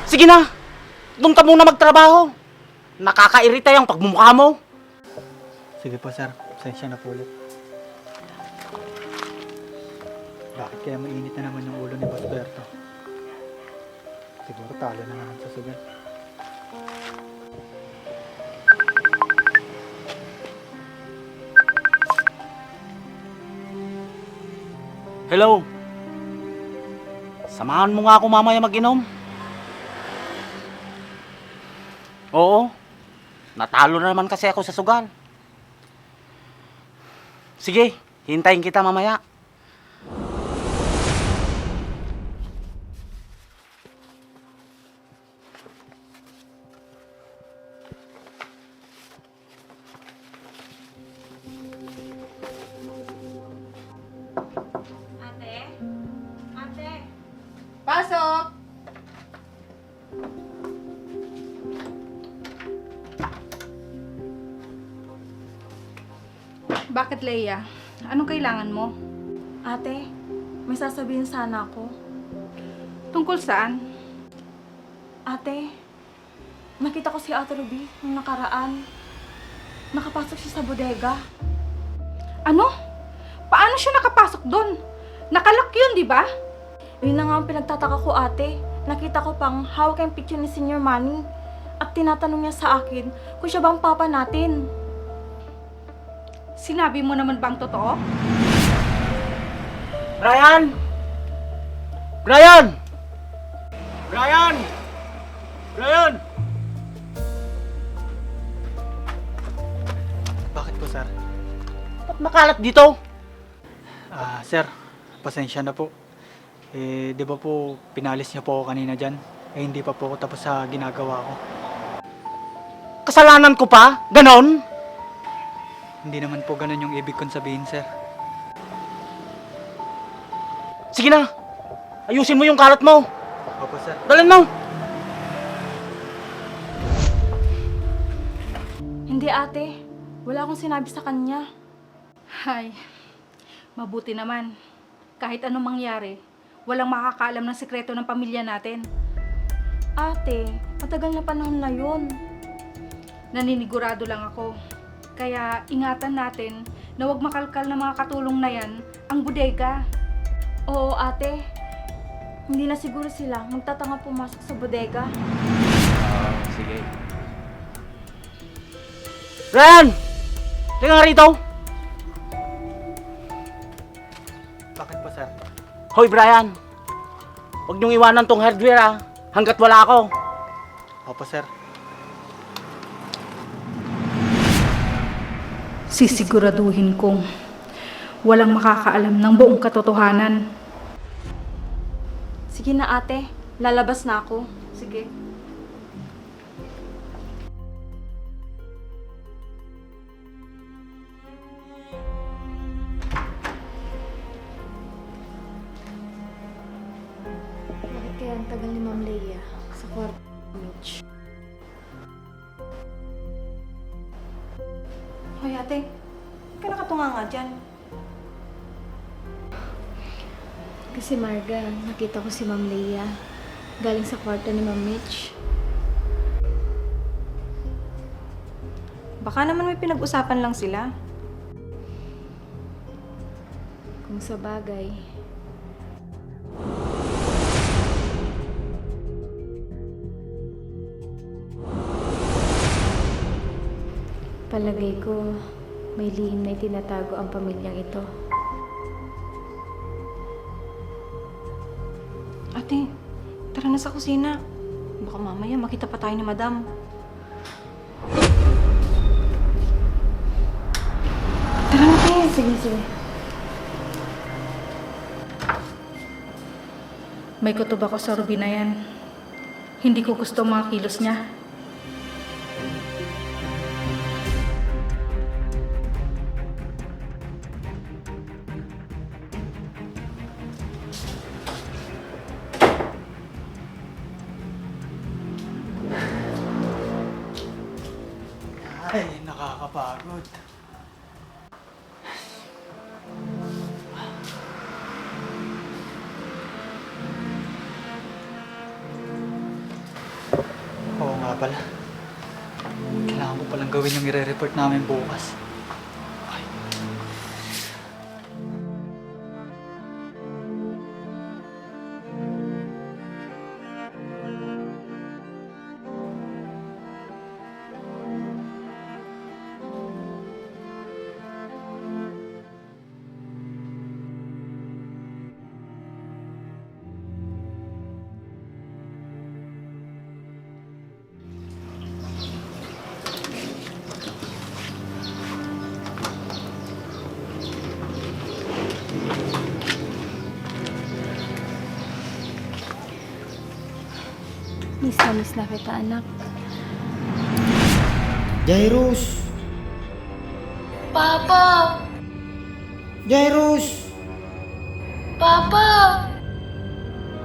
Sige na, doon ka muna magtrabaho. Nakakairita yung pagmumukha mo. Sige po, sir. Pasensya na po ulit. Bakit kaya mainit na naman yung ulo ni Boss Berto? Siguro talo na naman sa sugal. Hello. Samahan mo nga ako mamaya mag-inom. Oo. Natalo na naman kasi ako sa sugal. Sige, hintayin kita mamaya. Pasok! Bakit, Leia? Anong kailangan mo? Ate, may sasabihin sana ako. Tungkol saan? Ate, nakita ko si Ate Ruby nung nakaraan. Nakapasok siya sa bodega. Ano? Paano siya nakapasok doon? Nakalak yun, di ba? Yun na nga ang pinagtataka ko, ate. Nakita ko pang hawak yung picture ni Senior Manny. At tinatanong niya sa akin kung siya bang papa natin. Sinabi mo naman bang totoo? Brian! Brian! Brian! Brian! Bakit po, sir? Ba't makalat dito? Sir, pasensya na po. Eh, di ba po, pinalis niyo po ako kanina dyan? Eh, hindi pa po ako tapos sa ginagawa ko. Kasalanan ko pa? Ganon? Hindi naman po ganun yung ibig kong sabihin, sir. Sige na! Ayusin mo yung kalat mo! Opo, sir. Dalhin mo! Hindi, ate. Wala akong sinabi sa kanya. Ay, mabuti naman. Kahit anong mangyari, walang makakaalam ng sekreto ng pamilya natin. Ate, matagal na panahon na yun. Naninigurado lang ako. Kaya ingatan natin na huwag makalkal ng mga katulong na yan ang bodega. Oo, ate. Hindi na siguro sila magtatanga pumasok sa bodega. Sige. Brian! Tingnan nga rito! Hoy Brian, huwag niyong iwanan tong hardware hanggat wala ako. Opo, sir. Sisiguraduhin kong walang makakaalam ng buong katotohanan. Sige na ate, lalabas na ako. Sige. Bakit kaya ang tagal ni Ma'am Leia sa kwarto ni Mitch? Hoy ate, ka nakatunga nga dyan. Kasi Marga, nakita ko si Ma'am Leia galing sa kwarto ni Ma'am Mitch. Baka naman may pinag-usapan lang sila. Kung sa bagay. Palagay ko, may lihim na itinatago ang pamilyang ito. Ate, tara na sa kusina. Baka mamaya makita pa tayo ni Madam. Tara na tayo. Sige, sige. May kutob ako sa Ruby na yan. Hindi ko gusto ang mga kilos niya. Ay, nakakapagod. Oo nga pala. Kailangan ko palang gawin yung i-report namin bukas. Ay. Miss na kita, anak. Jairus! Papa! Jairus! Papa!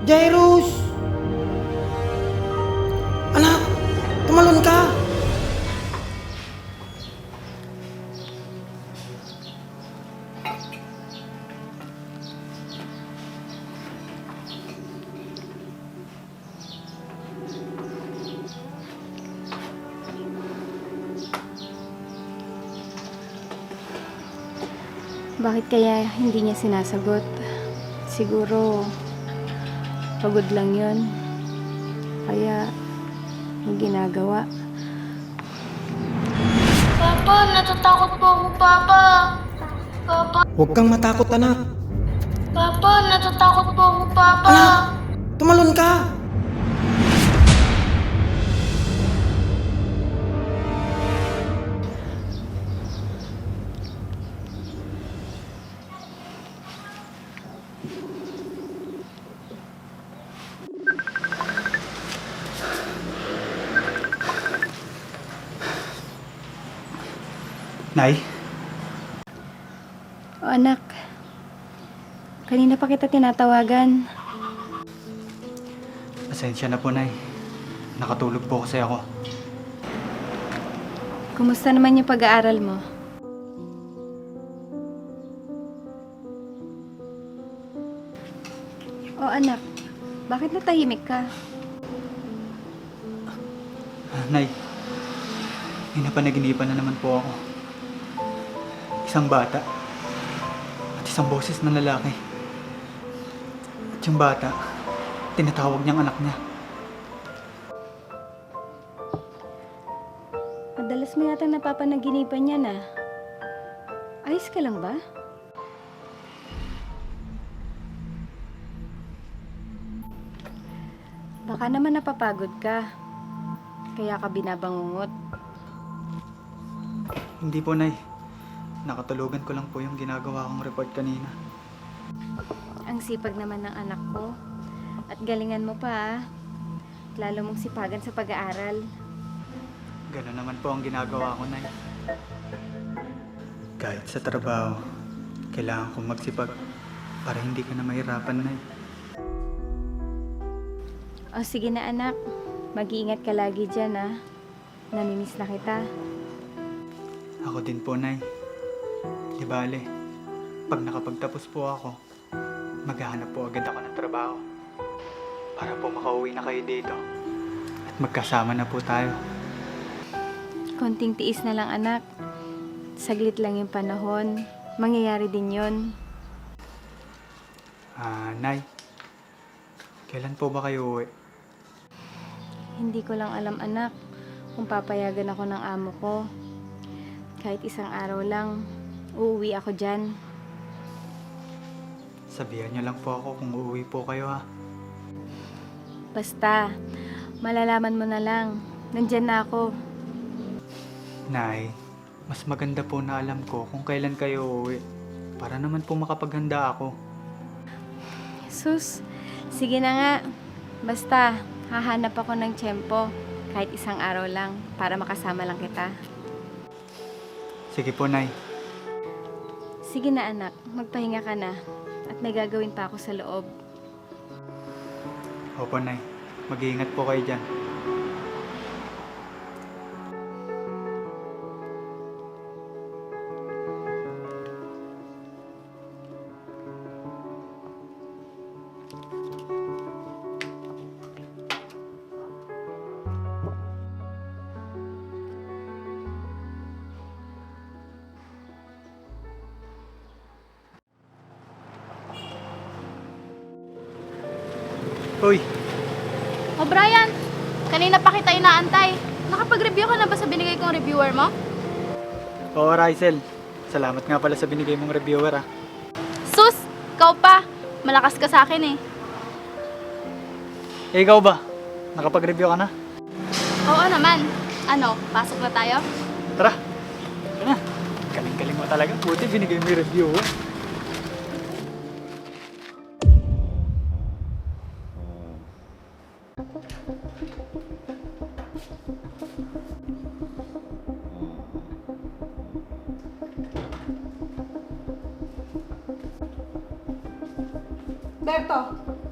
Jairus! Anak! Tumalon ka! Bakit kaya hindi niya sinasagot? Siguro, pagod lang yun. Kaya, may ginagawa. Papa, natatakot po ako, Papa! Papa! Huwag kang matakot, anak! Papa, natatakot po ako, Papa! Anak! Tumalon ka! Nay, O anak, kanina pa kita tinatawagan. pasensya na po, Nay. Nakatulog po kasi ako. Kumusta naman yung pag-aaral mo? O anak, bakit natahimik ka? Nay, may napanaginipan na naman po ako. Isang bata at isang boses ng lalaki. At yung bata, tinatawag niyang anak niya. Madalas mo yata napapanaginipan yan ah. Ayos ka lang ba? Baka naman napapagod ka. Kaya ka binabangungot. Hindi po, Nay. Nakatulugan ko lang po yung ginagawa kong report kanina. Ang sipag naman ng anak ko. At galingan mo pa, ah. Lalo mong sipagan sa pag-aaral. Gano'n naman po ang ginagawa ko, Nay. Kahit sa trabaho, kailangan kong magsipag para hindi ka na mahirapan, Nay. O sige na anak, mag-iingat ka lagi dyan, ah. Namimiss na kita. Ako din po, Nay. Di bale, pag nakapagtapos po ako, maghahanap po agad ako ng trabaho. Para po makauwi na kayo dito. At magkasama na po tayo. Konting tiis na lang anak. Saglit lang yung panahon. Mangyayari din yon. Nay, kailan po ba kayo uwi? Hindi ko lang alam anak kung papayagan ako ng amo ko. Kahit isang araw lang, uuwi ako dyan. Sabihan niyo lang po ako kung uuwi po kayo, ha. Basta, malalaman mo na lang. Nandyan na ako. Nay, mas maganda po na alam ko kung kailan kayo uuwi. Para naman po makapaghanda ako. Sus, sige na nga. Basta, hahanap ako ng tiyempo. Kahit isang araw lang, para makasama lang kita. Sige po, Nay. Sige na anak, magpahinga ka na. At may gagawin pa ako sa loob. Opo, Nay. Mag-iingat po kayo dyan. Uy, O Brian, kanina pa kita inaantay. Nakapag-review ka na ba sa binigay kong reviewer mo? oo, Rysel. Salamat nga pala sa binigay mong reviewer, ha. Sus, ikaw pa. Malakas ka sa akin eh. Eh, ikaw ba? Nakapag-review ka na? Oo naman. Ano, pasok na tayo? Tara. Ito na. Galing-galing mo talaga. Buti binigay mo yung review.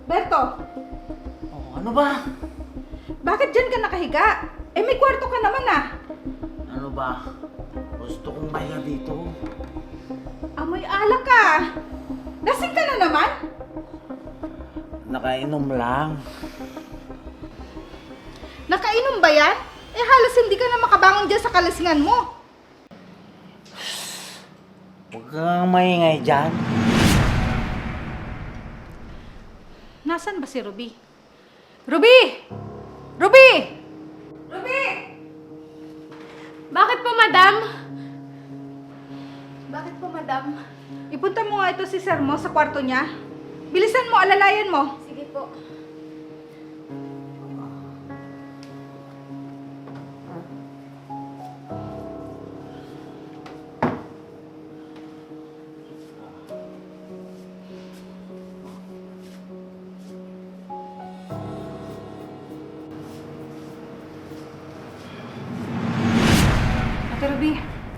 Berto, Oh, ano ba? bakit dyan ka nakahiga? Eh, may kwarto ka naman ah. Ano ba? Gusto kong mahiga dito. Amoy alak ka. Lasing ka na naman? Nakainom lang. Nakainom ba yan? Eh, halos hindi ka na makabangon dyan sa kalasingan mo. Huwag kang maingay dyan. Nasaan ba si Ruby? Ruby! Ruby! Ruby! Bakit po, madam? Bakit po, madam? Ipunta mo nga ito si Sir mo sa kwarto niya. Bilisan mo, alalayan mo. Sige po. Ate Ruby,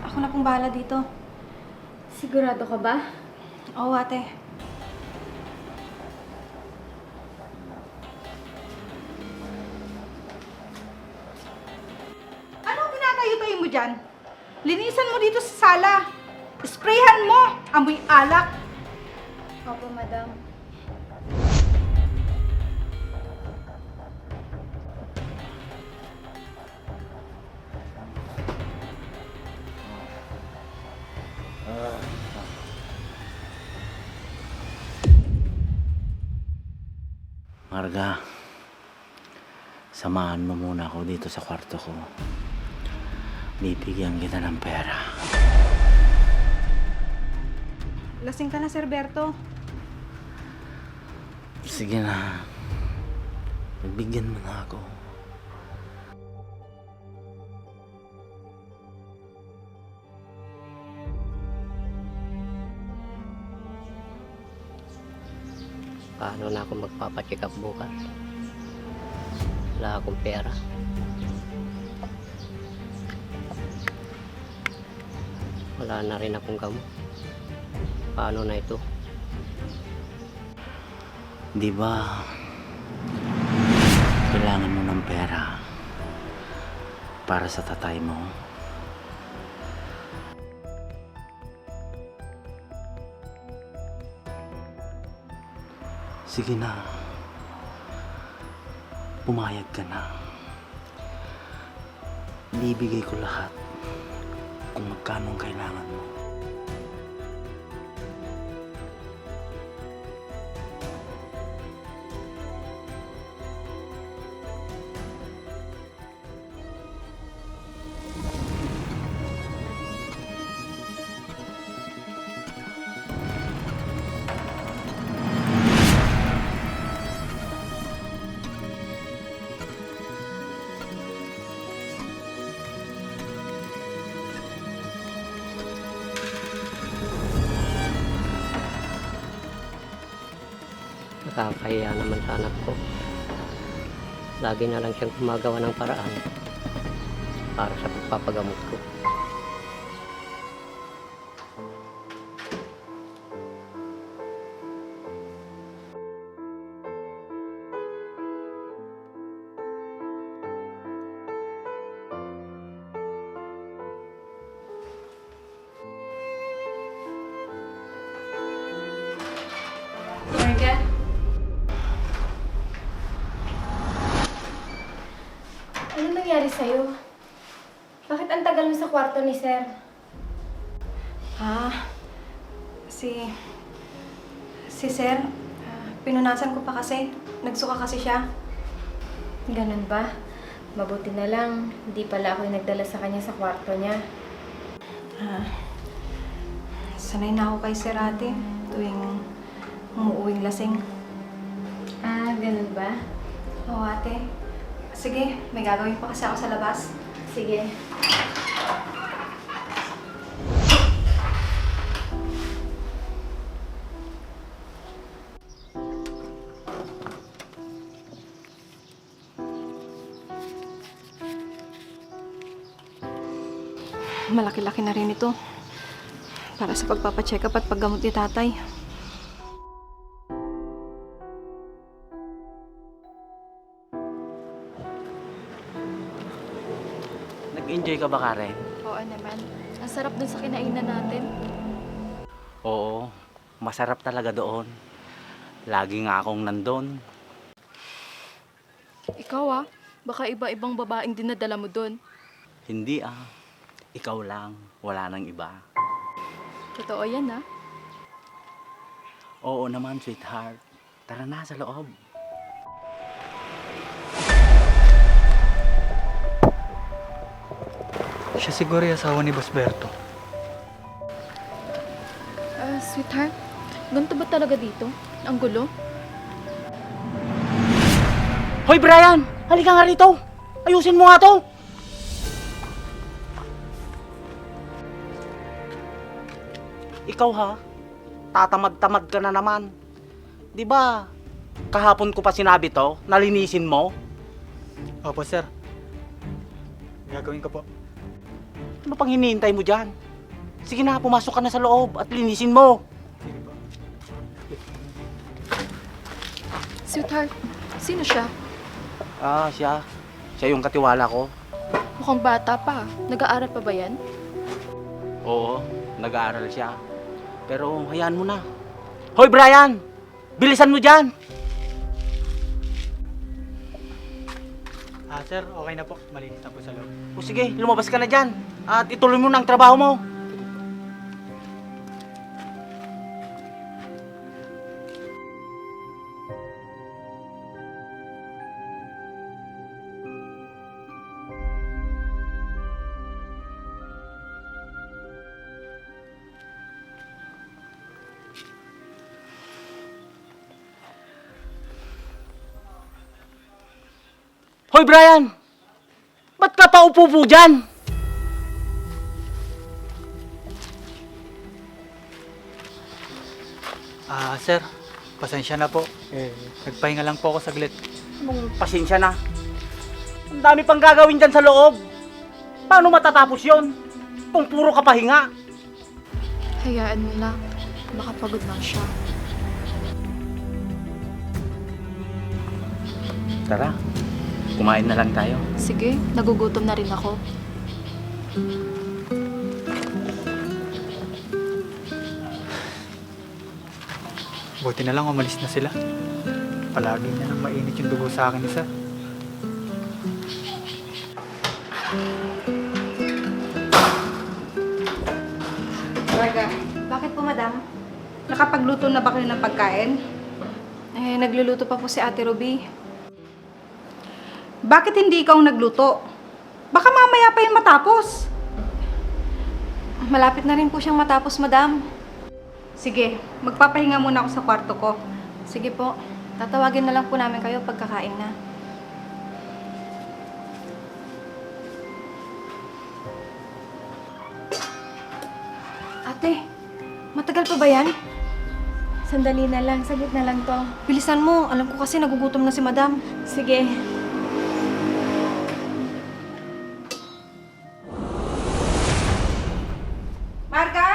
ako na pong bahala dito. Sigurado ka ba? Oo, ate. Anong pinatayo-tayo mo dyan? Linisan mo dito sa sala. Sprayhan mo. Amoy alak. Opo, madam. Marga, samahan mo muna ako dito sa kwarto ko. Bibigyan kita ng pera. Lasing ka na, Sir Berto. Sige na. Pagbigyan mo na ako. Paano na ako magpapacheck up bukas? Wala akong pera. Wala na rin akong gamot. Paano na ito? Di ba, kailangan mo ng pera para sa tatay mo? Sige na. Pumayag ka na. Ibibigay ko lahat kung magkano ang kailangan mo. Nakakahiya naman sa anak ko. Lagi na lang siyang gumagawa ng paraan para sa pagpapagamot ko. Marga? Ano nangyari sa'yo? Bakit ang tagal mo sa kwarto ni Sir? Si Sir, pinunasan ko pa kasi. Nagsuka kasi siya. Ganun ba? Mabuti na lang, hindi pala ako yung nagdala sa kanya sa kwarto niya. Sanay na ako kay Sir ate, tuwing umuuwing lasing. Ganun ba? Oo ate. Sige, may gagawin pa kasi ako sa labas. Sige. Malaki-laki na rin ito. Para sa pagpapacheck up at paggamot ni tatay. Nag-enjoy ka ba, Karen? Oo naman. Ang sarap dun sa kinainan natin. Oo, masarap talaga doon. Lagi nga akong nandun. Ikaw baka iba-ibang babaeng dinadala mo dun. Hindi ikaw lang, wala nang iba. Totoo yan Oo naman, sweetheart. Tara na sa loob. Siya siguro yung asawa ni Boss Berto. Sweetheart, ganito ba talaga dito? Ang gulo? Hoy Brian! Halika nga rito! Ayusin mo nga to! Ikaw tatamad-tamad ka na naman. Di ba? Kahapon ko pa sinabi to, nalinisin mo. Opo, sir. Gagawin ko po. Ano pang hinihintay mo dyan? Sige na, pumasok ka na sa loob at linisin mo. Sige po. Sweetheart, sino siya? Siya. Siya yung katiwala ko. Mukhang bata pa. Nag-aaral pa ba yan? Oo, nag-aaral siya. Pero hayaan mo na. Hoy Brian! Bilisan mo dyan! Sir, okay na po. Malinis na po sa loob. O sige, lumabas ka na dyan. At ituloy mo na ang trabaho mo. Hoy, Brian! Ba't ka pa upo dyan? Sir, pasensya na po. Nagpahinga lang po ako saglit. Anong pasensya na? Ang dami pang gagawin dyan sa loob. Paano matatapos yon? Kung puro kapahinga. Hayaan mo na. Baka pagod lang siya. Tara, kumain na lang tayo. Sige, nagugutom na rin ako. Buti na lang umalis na sila. Palagi na lang mainit yung dugo sa akin isa. Marga, Bakit po, madam? nakapagluto na ba kayo ng pagkain? Nagluluto pa po si Ate Ruby. Bakit hindi ikaw nagluto? Baka mamaya pa yung matapos. Malapit na rin po siyang matapos, madam. Sige, magpapahinga muna ako sa kwarto ko. Sige po, tatawagin na lang po namin kayo pagkakain na. Ate, matagal pa ba yan? Sandali na lang, saglit na lang to. Bilisan mo, alam ko kasi nagugutom na si madam. Sige. Marga?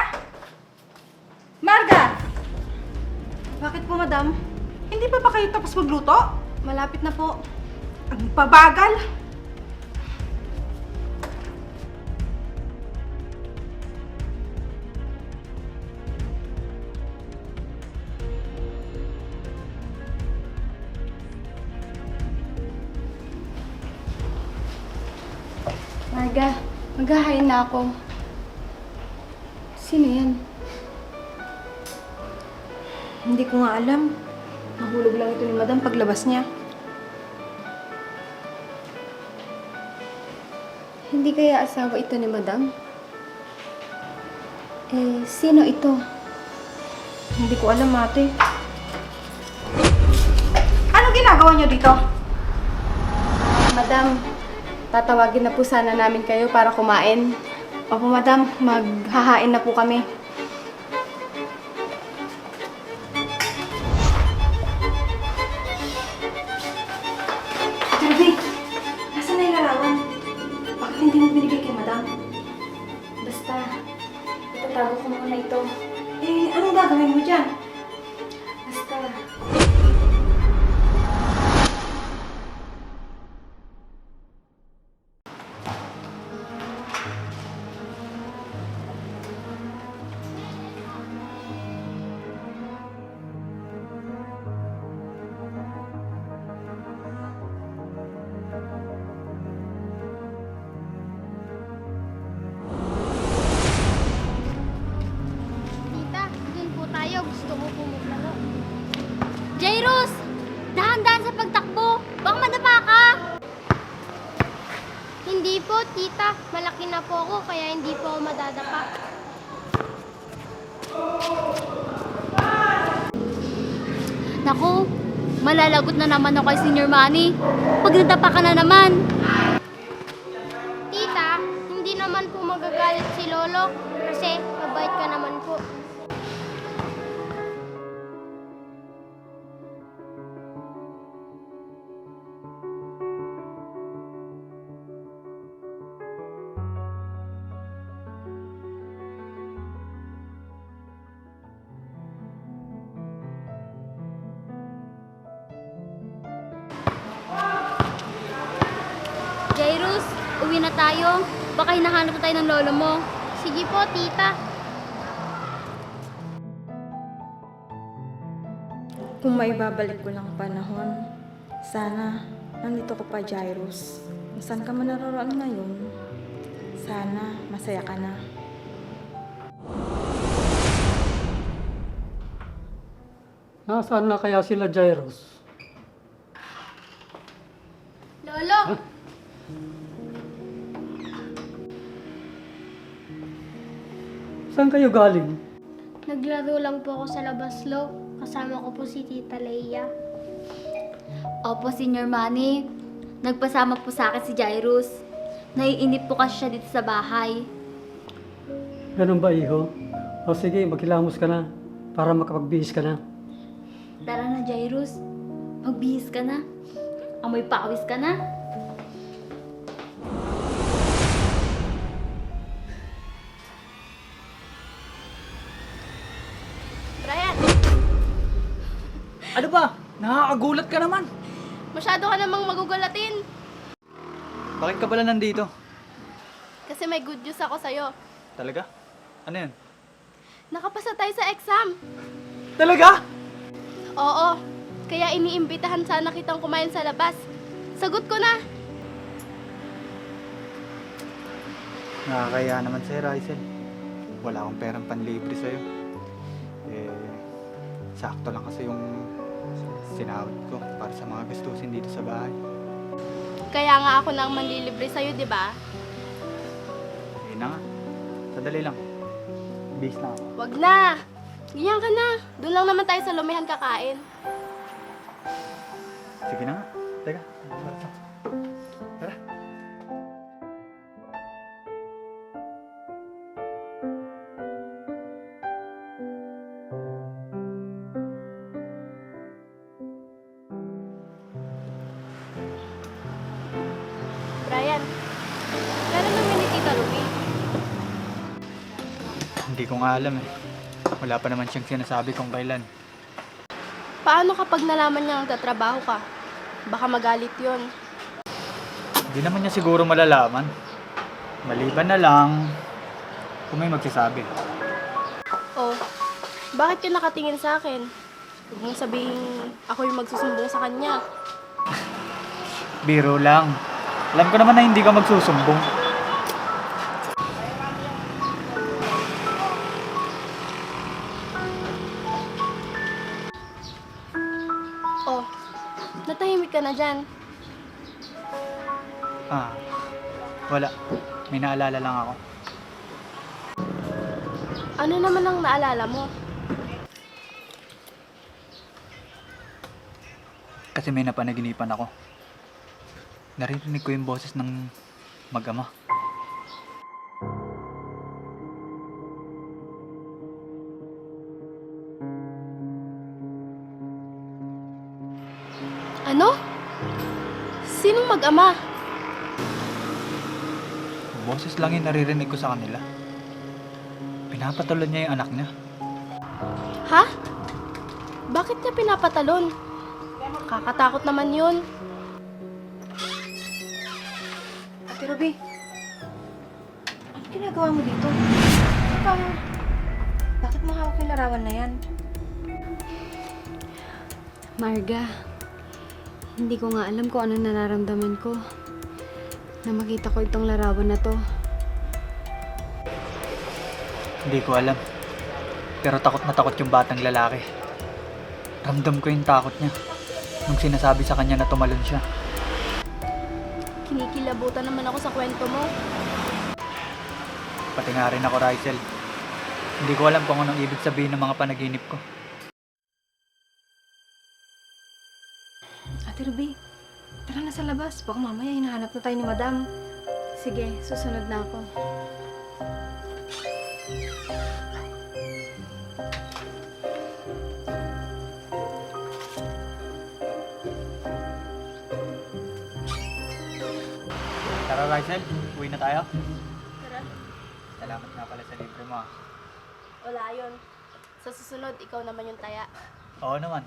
Marga! Bakit po, madam? Hindi pa ba kayo tapos magluto? Malapit na po. Ang pabagal. Marga, maghahain na ako. Sino yan? Hindi ko nga alam. Nahulog lang ito ni madam paglabas niya. Hindi kaya asawa ito ni Madam? Sino ito? Hindi ko alam, ate. Ano ginagawa niyo dito? Madam, tatawagin na po sana namin kayo para kumain. Opo, madam. Maghahain na po kami. Ruby, nasaan na yung larawan? Bakit hindi mo binigay kay madam? Basta, itatago ko muna ito. Anong gagawin mo dyan? Basta. Tita, dun po tayo. Gusto ko po maglaro. Jairus! Dahan-dahan sa pagtakbo. Baka madapa ka. Hindi po, tita. Malaki na po ako, kaya hindi po ako madadapa. Naku, malalagot na naman ako kay Senior Manny. Pag nadapa ka na naman. Tita, hindi naman po magagalit si Lolo kasi mabait ka naman po. Jairus, uwi na tayo. Baka hinahanap na tayo ng lolo mo. Sige po, tita. Kung maibabalik ko lang panahon, sana nandito ka pa, Jairus. Kung saan ka man naroon ngayon, sana masaya ka na. Nasaan na kaya sila, Jairus? Lolo! Saan kayo galing? Naglaro lang po ako sa labas, Lo. Kasama ko po si Tita Leia. Opo, Senior Manny. Nagpasama po sa akin si Jairus. Naiinip po kasi siya dito sa bahay. Ganun ba, iho? O sige, maghilamos ka na para makapagbihis ka na. Tara na, Jairus. Magbihis ka na. Amoy pawis ka na. Brian, Ano ba? Nakakagulat ka naman. masyado ka namang magugulatin. Bakit ka pala nandito? Kasi may good news ako sa'yo. Talaga? Ano yan? Nakapasa tayo sa exam. Talaga? Oo. Kaya iniimbitahan sana kitang kumain sa labas. Sagot ko na. Nakakaya naman sa'yo, Rysel. Wala akong perang panlibre sa'yo. Sakto lang kasi yung sinahod ko para sa mga gastusin dito sa bahay. Kaya nga ako nang manlilibre sa'yo, di ba? Ayun na nga. Sadali lang. Bis na ako. Wag na. Ganyan ka na. Doon lang naman tayo sa lumihan kakain. Sige na nga. Teka. Tara. Brian, meron naman ni Tita Ruby. Hindi ko nga alam eh. Wala pa naman siyang sinasabi kung kailan. Paano kapag nalaman niya nagtatrabaho ka? Baka magalit yon. Hindi naman niya siguro malalaman. Maliban na lang kung may magsasabi. Oh, bakit ka nakatingin sa akin? Huwag mong sabihin ako yung magsusumbong sa kanya. Biro lang. Alam ko naman na hindi ka magsusumbong. Oh, natahimik ka na dyan. Wala. May naalala lang ako. Ano naman ang naalala mo? Kasi may napanaginipan ako. Naririnig ko yung boses ng mag-ama. Ano? Sinong mag-ama? Boses lang yung naririnig ko sa kanila. Pinapatulad niya yung anak niya. Ha? Bakit niya pinapatalon? Kakatakot naman yun. Ate Ruby, ano ginagawa mo dito? Bakit mo hawak yung larawan na yan? Marga, hindi ko nga alam kung ano nararamdaman ko na makita ko itong larawan na to. Hindi ko alam. Pero takot na takot yung batang lalaki. Ramdam ko yung takot niya nung sinasabi sa kanya na tumalon siya. Kinikilabutan naman ako sa kwento mo. Pati nga rin ako, Rysel. Hindi ko alam kung anong ibig sabihin ng mga panaginip ko. Ate Ruby, tara na sa labas. Baka mamaya hinahanap na tayo ni Madam. Sige, susunod na ako. Tara, Rysel. Uwi na tayo. Tara. Salamat nga pala sa libre mo. Wala yun. Sa susunod, ikaw naman yung taya. Oo naman.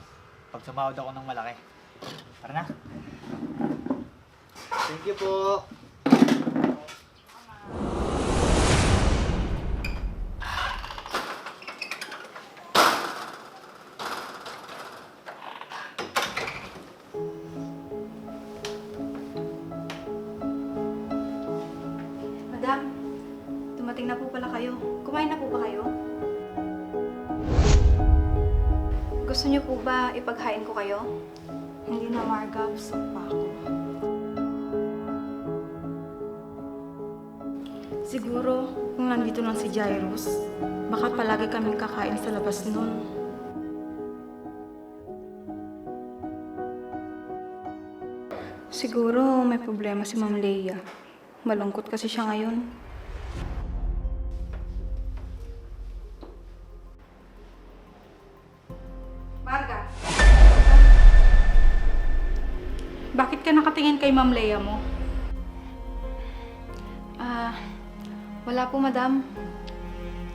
Pag sumahod ako ng malaki. Tara na. Thank you po. Madam, dumating na po pala kayo. Kumain na po ba kayo? Gusto niyo po ba ipaghain ko kayo? Hindi na, Marga. Busog pa ako. Siguro, kung nandito lang si Jairus, baka palagi kaming kakain sa labas nun. Siguro may problema si Ma'am Leia. Malungkot kasi siya ngayon. Marga. Bakit ka nakatingin kay Ma'am Leia mo? Wala po, madam.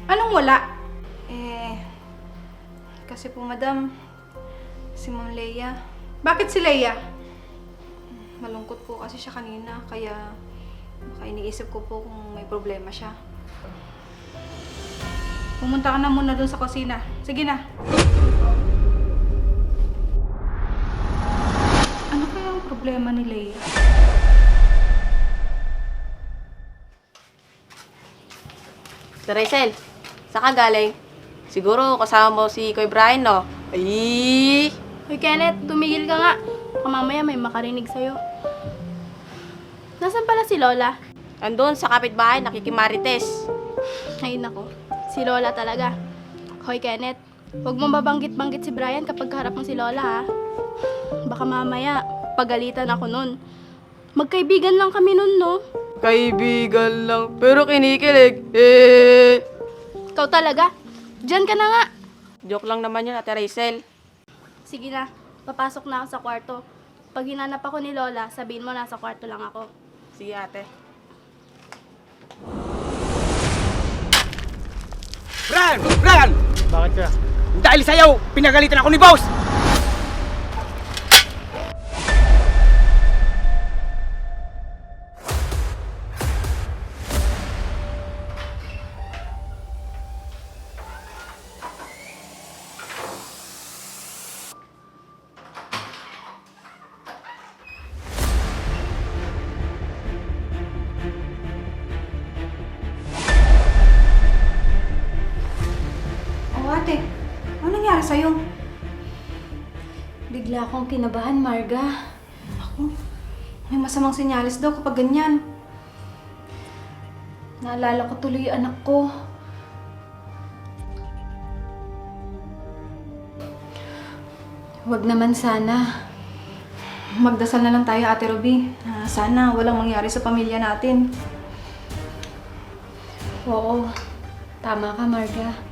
Anong wala? Kasi po, madam, si Ma'am Leia, Bakit si Leia? malungkot po kasi siya kanina, kaya baka iniisip ko po kung may problema siya. Pumunta ka na muna dun sa kusina. Sige na. Ano kaya ang problema ni Leia? Teresel, saan ka galing? Siguro kasama mo si Kuya Brian, no? Ay! Hoy Kenneth, tumigil ka nga. Baka mamaya may makarinig sa'yo. Nasaan pala si Lola? Andun sa kapitbahay, nakikimarites. Ay nako, si Lola talaga. Hoy Kenneth, huwag mong babanggit-banggit si Brian kapag harap mo si Lola ha. Baka mamaya, pagalitan ako nun. Magkaibigan lang kami nun, no? Kaibigan lang, pero kinikilig. Ikaw talaga. Diyan ka na nga. Joke lang naman yun, Ate Rachel. Sige na, papasok na ako sa kwarto. Pag hinanap ako ni Lola, sabihin mo nasa kwarto lang ako. Sige, ate. Brian! Brian! Bakit ka? Dahil sa'yo, pinagalitan ako ni boss! Ate, ano nangyari sa'yo? Bigla akong kinabahan, Marga. May masamang sinyalis daw kapag ganyan. Naalala ko tuloy yung anak ko. Huwag naman sana. Magdasal na lang tayo, Ate Ruby. Sana walang mangyari sa pamilya natin. Oo, tama ka, Marga.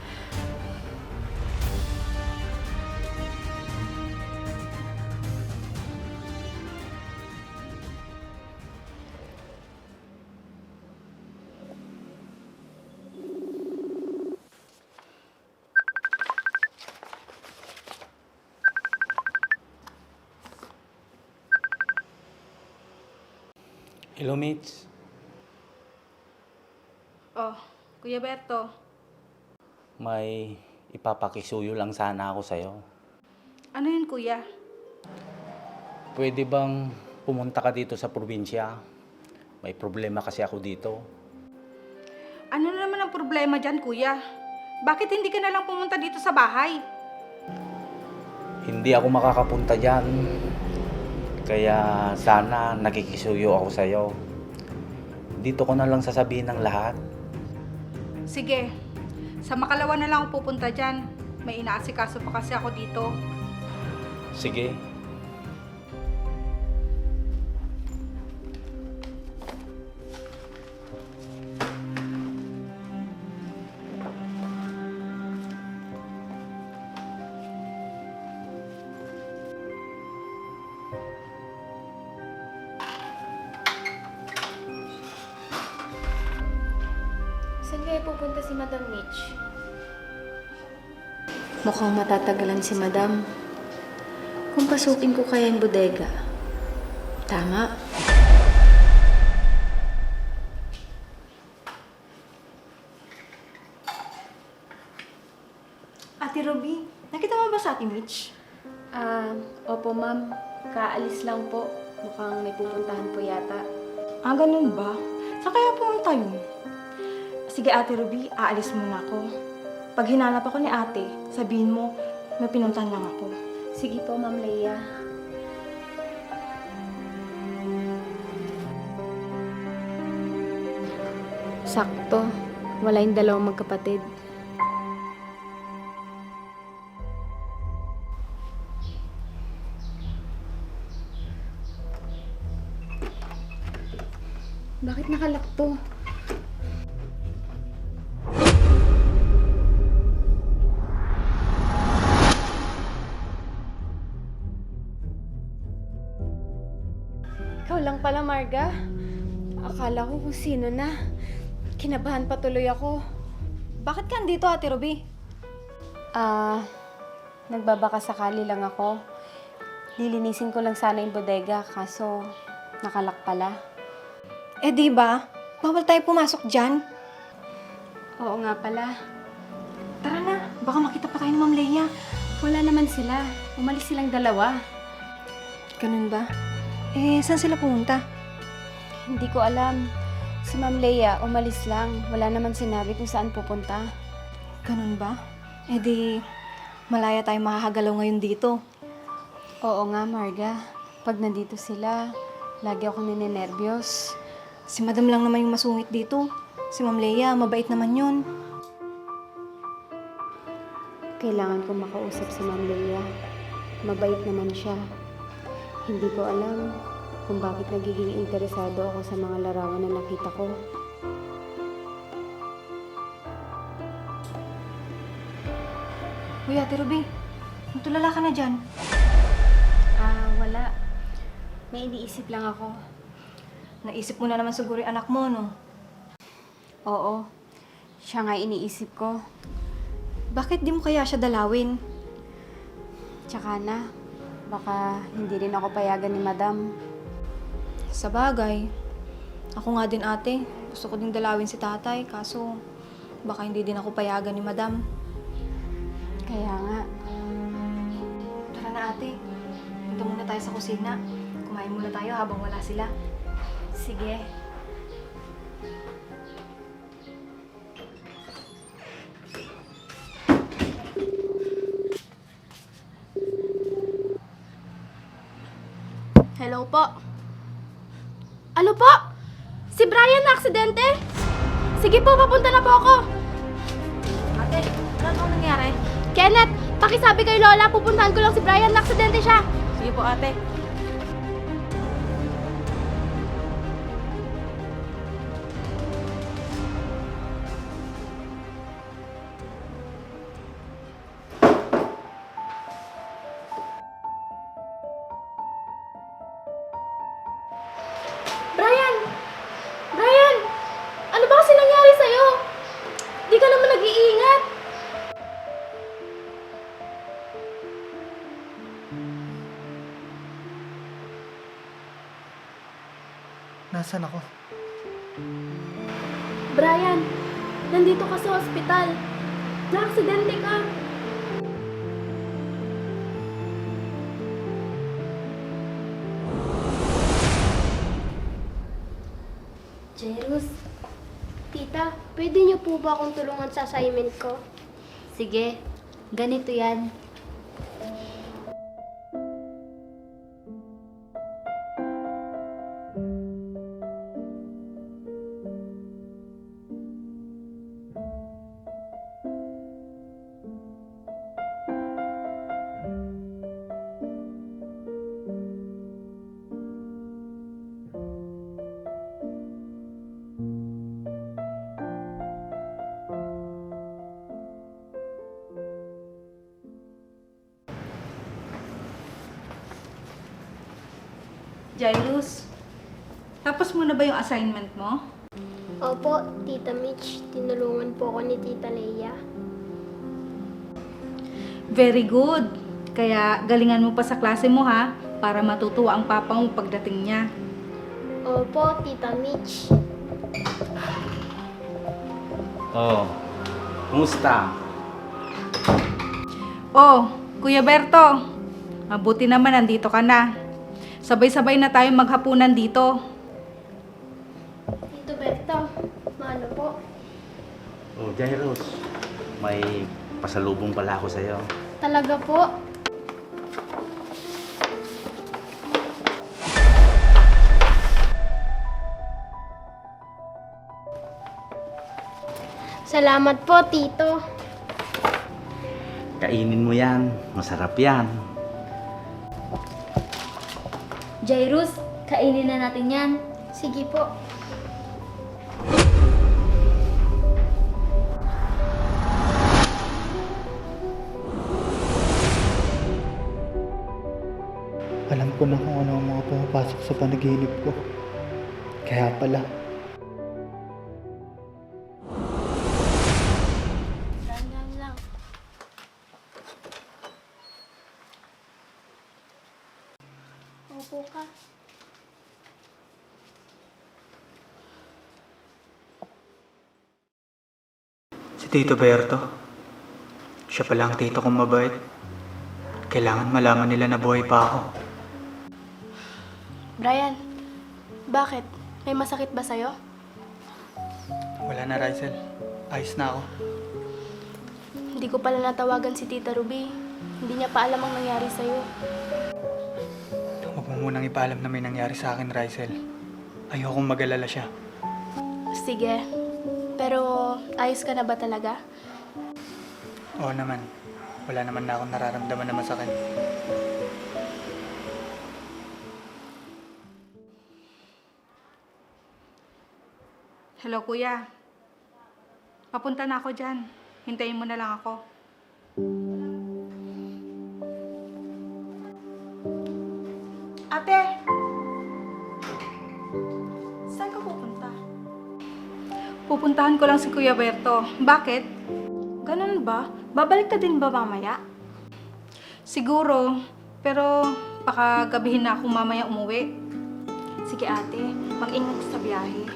Hello, mates. Oh, Kuya Berto. May ipapakisuyo lang sana ako sa'yo. Ano yun, Kuya? Pwede bang pumunta ka dito sa probinsya? May problema kasi ako dito. Ano na naman ang problema dyan, Kuya? Bakit hindi ka na lang pumunta dito sa bahay? Hindi ako makakapunta dyan. Kaya sana nakikisuyo ako sa'yo. Dito ko na lang sasabihin ng lahat. Sige, sa Makalawa na lang ako pupunta dyan. May inaasikaso pa kasi ako dito. Sige. Saan kaya pupunta si Madam Mitch? Mukhang matatagalan si Madam. Kung pasukin ko kaya yung bodega. Tama. Ate Ruby, nakita mo ba sa Ate Mitch? Opo ma'am. Kaalis lang po. Mukhang may pupuntahan po yata. Ganun ba? Saan kaya pumunta yun? Sige, Ate Ruby, aalis muna ako. Pag hinanap ako ni ate, sabihin mo, may pinuntahan lang ako. Sige po, Ma'am Leia. Sakto. Wala yung dalawang magkapatid. Bakit nakalak to? Ikaw lang pala, Marga. Akala ko kung sino na. Kinabahan pa tuloy ako. Bakit ka andito, Ate Ruby? Nagbabaka sakali lang ako. Lilinisin ko lang sana yung bodega, kaso nakalak pala. Eh di ba? Bawal tayo pumasok dyan. Oo nga pala. Tara na, baka makita pa tayo ni Ma'am Leia. Wala naman sila. Umalis silang dalawa. Ganun ba? Eh, saan sila pumunta? Hindi ko alam. Si Ma'am Leia, umalis lang. Wala naman sinabi kung saan pupunta. Ganun ba? Eh di, malaya tayo makakagalaw ngayon dito. Oo nga, Marga. Pag nandito sila, lagi ako ninenervyos. Si Madam lang naman yung masungit dito. Si Ma'am Leia, mabait naman yun. Kailangan ko makausap si Ma'am Leia. Mabait naman siya. Hindi ko alam kung bakit nagiging interesado ako sa mga larawan na nakita ko. Uy, Ate Ruby, natulala ka na dyan. Wala. May iniisip lang ako. Naisip mo na naman siguro yung anak mo, no? Oo. Siya nga iniisip ko. Bakit di mo kaya siya dalawin? Tsaka na, baka hindi rin ako payagan ni Madam. Sa bagay. Ako nga din, ate. Gusto ko din dalawin si tatay, kaso baka hindi din ako payagan ni Madam. Kaya nga. Tara na, ate. Punta muna tayo sa kusina. Kumain muna tayo habang wala sila. Sige. Hello po? Ano po? Si Brian na aksidente? Sige po, papunta na po ako. Ate, ano nangyari? Kenneth, pakisabi kay Lola, pupuntahan ko lang si Brian na aksidente siya. Sige po, ate. Brian! Brian! Ano ba kasi nangyari sa'yo? Di ka naman nag-iingat. Nasaan ako? Brian, nandito ka sa ospital. Na-aksidente ka. Jairus, Tita, pwede niyo po ba akong tulungan sa assignment ko? sige. Ganito yan. Jairus, tapos mo na ba yung assignment mo? Opo, Tita Mitch. Tinulungan po ako ni Tita Leia. Very good. Kaya galingan mo pa sa klase mo ha, para matutuwa ang papa mo pagdating niya. Opo, Tita Mitch. Oh, kumusta? Oh, Kuya Berto, mabuti naman nandito ka na. Sabay-sabay na tayo maghapunan dito. Tito Berto, maano po? Oh, Jairus, may pasalubong pala ako sa'yo. Talaga po? Salamat po, Tito. Kainin mo yan, masarap yan. Jairus, kainin na natin yan. Sige po. ko na kung ano ang mga pumapasok sa panaginip ko. Kaya pala, Dahan-dahan lang. Opo ka. si Tito Berto, siya pala ang tito kong mabait. Kailangan malaman nila na buhay pa ako. Brian, bakit? May masakit ba sa'yo? Wala na, Rysel. Ayos na ako. Hindi ko pala natawagan si Tita Ruby. Hindi niya pa alam ang nangyari sa'yo. Huwag mo munang ipaalam na may nangyari sa akin, Rysel. Ayokong mag-alala siya. Sige. Pero ayos ka na ba talaga? Oo naman. Wala naman na akong nararamdaman na masakit. Hello, kuya. Papunta na ako dyan. Hintayin mo na lang ako. Ate! Saan ka pupunta? Pupuntahan ko lang si Kuya Berto. Bakit? Ganun ba? Babalik ka din ba mamaya? Siguro. Pero baka gabihin na akong mamaya umuwi. Sige ate, mag-ingat sa biyahe.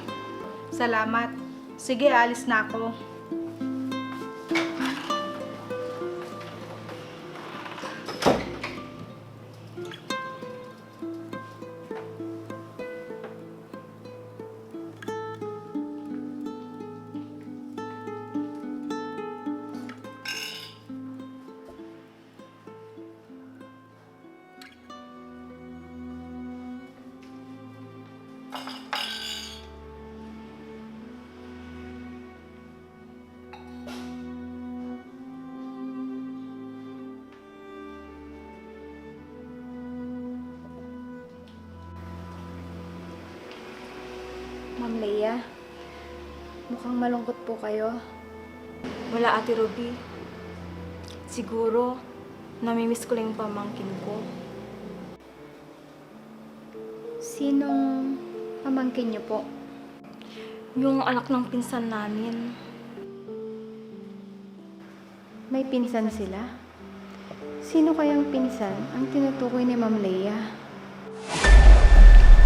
Salamat. Sige, alis na ako. Ma'am Leia, mukhang malungkot po kayo. Wala, Ate Ruby. Siguro, namimiss ko lang yung pamangkin ko. Sinong pamangkin niyo po? Yung anak ng pinsan namin. May pinsan sila? Sino kayang pinsan ang tinutukoy ni Ma'am Leia?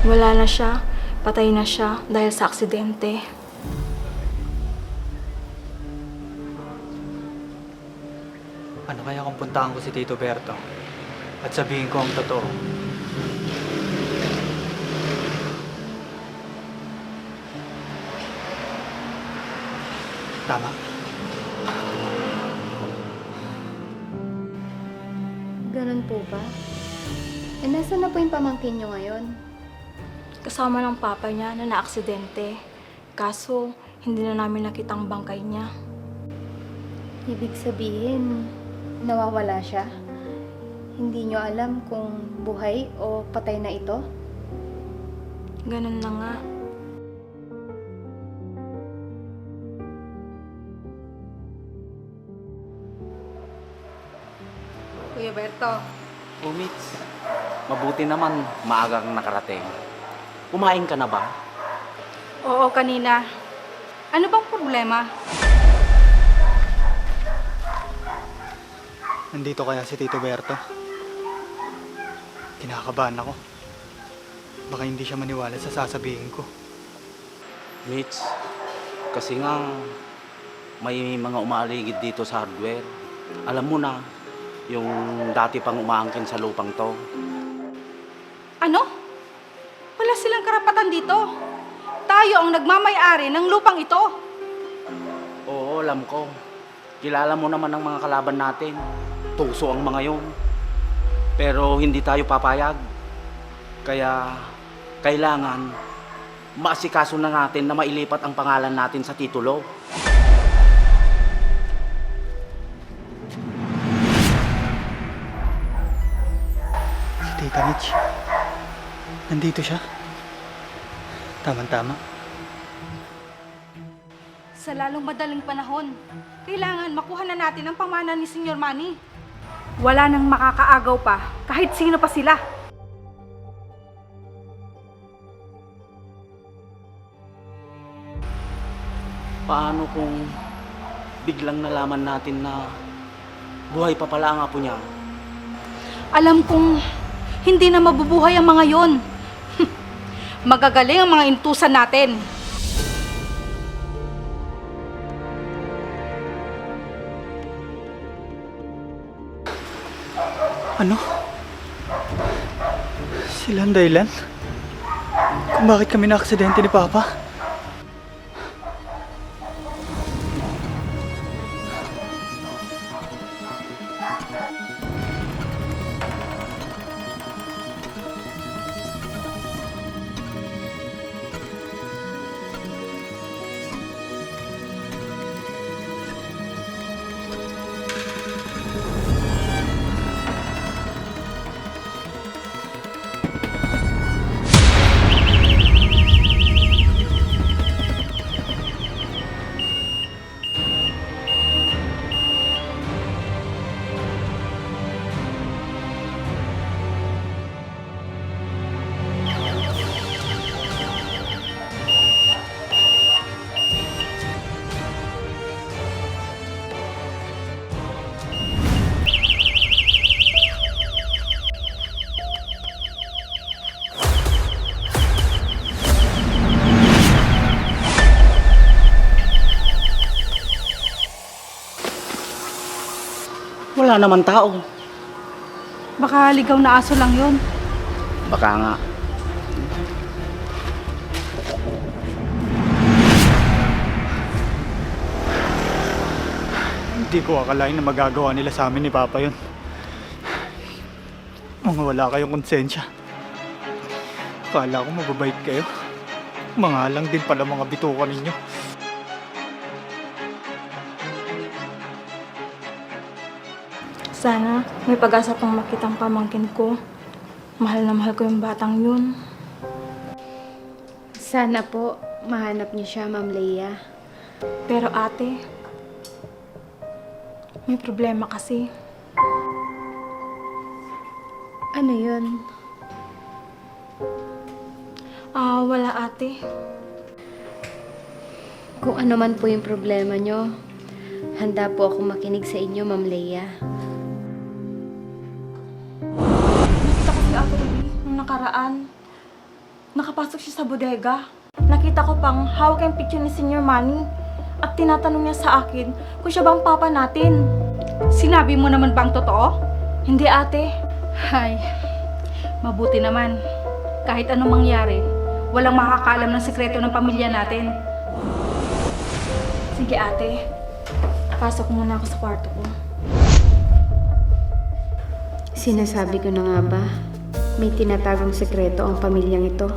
Wala na siya. Patay na siya dahil sa aksidente. Ano kaya kung puntahan ko si Tito Berto at sabihin ko ang totoo? Tama. Ganun po ba? Nasaan na po yung pamangkin niyo ngayon? Kasama ng papa niya na naaksidente. Kaso, hindi na namin nakita ang bangkay niya. Ibig sabihin, nawawala siya? Hindi niyo alam kung buhay o patay na ito? Ganun na nga. Kuya Berto, Umits, mabuti naman maagang nakarating. Kumain ka na ba? oo kanina. Ano bang problema? Nandito kaya si Tito Berto? Kinakabahan ako. Baka hindi siya maniwala sa sasabihin ko. Mitch, kasi nga may mga umaaligid dito sa hardware. Alam mo na, yung dati pang umaangkin sa lupang to. Ano? Wala silang karapatan dito. Tayo ang nagmamay-ari ng lupang ito. Oo, alam ko. Kilala mo naman ang mga kalaban natin. Tuso ang mga yun. Pero hindi tayo papayag. Kaya kailangan maasikaso na natin na mailipat ang pangalan natin sa titulo. Si Tita Mitch. Nandito siya. Tama-tama. Sa lalong madaling panahon, kailangan makuha na natin ang pamana ni Sr. Manny. Wala nang makakaagaw pa, kahit sino pa sila. Paano kung biglang nalaman natin na buhay pa pala ang apo niya? Alam kong hindi na mabubuhay ang mga yon. Magagaling ang mga intusan natin. Ano? Sila ang dahilan? Kung bakit kami na-aksidente ni Papa? Wala naman tao. Baka ligaw na aso lang yon. Baka nga. Hindi ko akalain na magagawa nila sa amin ni Papa yun. Mga wala kayong konsensya. Akala ko mababait kayo. Mga lang din pala mga bituka ninyo. Sana may pag-asa pang makitang pamangkin ko. Mahal na mahal ko yung batang yun. Sana po mahanap niyo siya, Ma'am Leia. Pero ate, may problema kasi. Ano yun? Wala ate. Kung ano man po yung problema niyo, handa po ako makinig sa inyo, Ma'am Leia. Nakita ko si Ate Ruby nung nakaraan. Nakapasok siya sa bodega. Nakita ko pang hawak yung picture ni Senior Manny. At tinatanong niya sa akin kung siya bang papa natin. Sinabi mo naman bang totoo? Hindi ate. Ay, mabuti naman. Kahit anong mangyari, walang makakaalam ng sekreto ng pamilya natin. Sige ate. Pasok muna ako sa kwarto ko. Sinasabi ko na nga ba, may tinatagong sekreto ang pamilyang ito.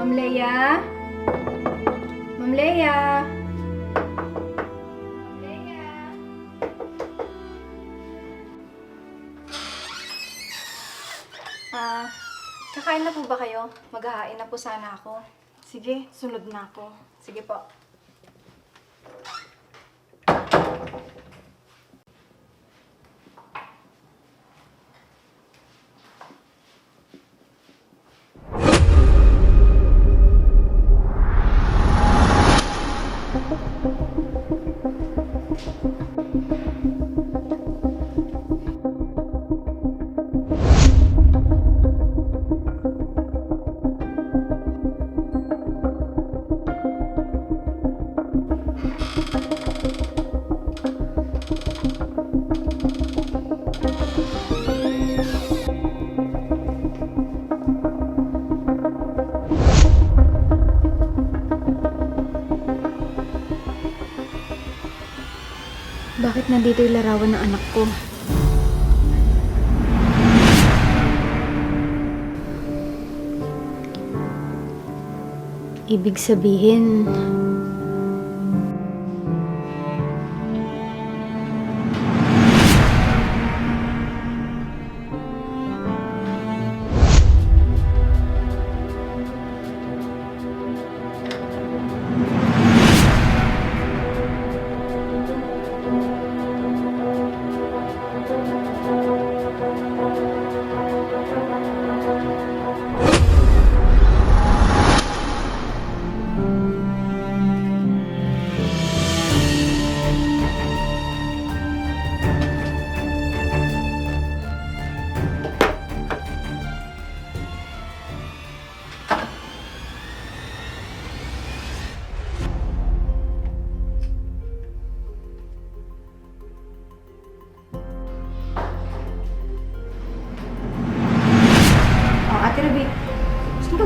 Ma'am Leia? Ma'am Leia? Kakain na po ba kayo? Maghahain na po sana ako. Sige, sunod na ako. Sige po. Bakit nandito yung larawan ng anak ko? Ibig sabihin,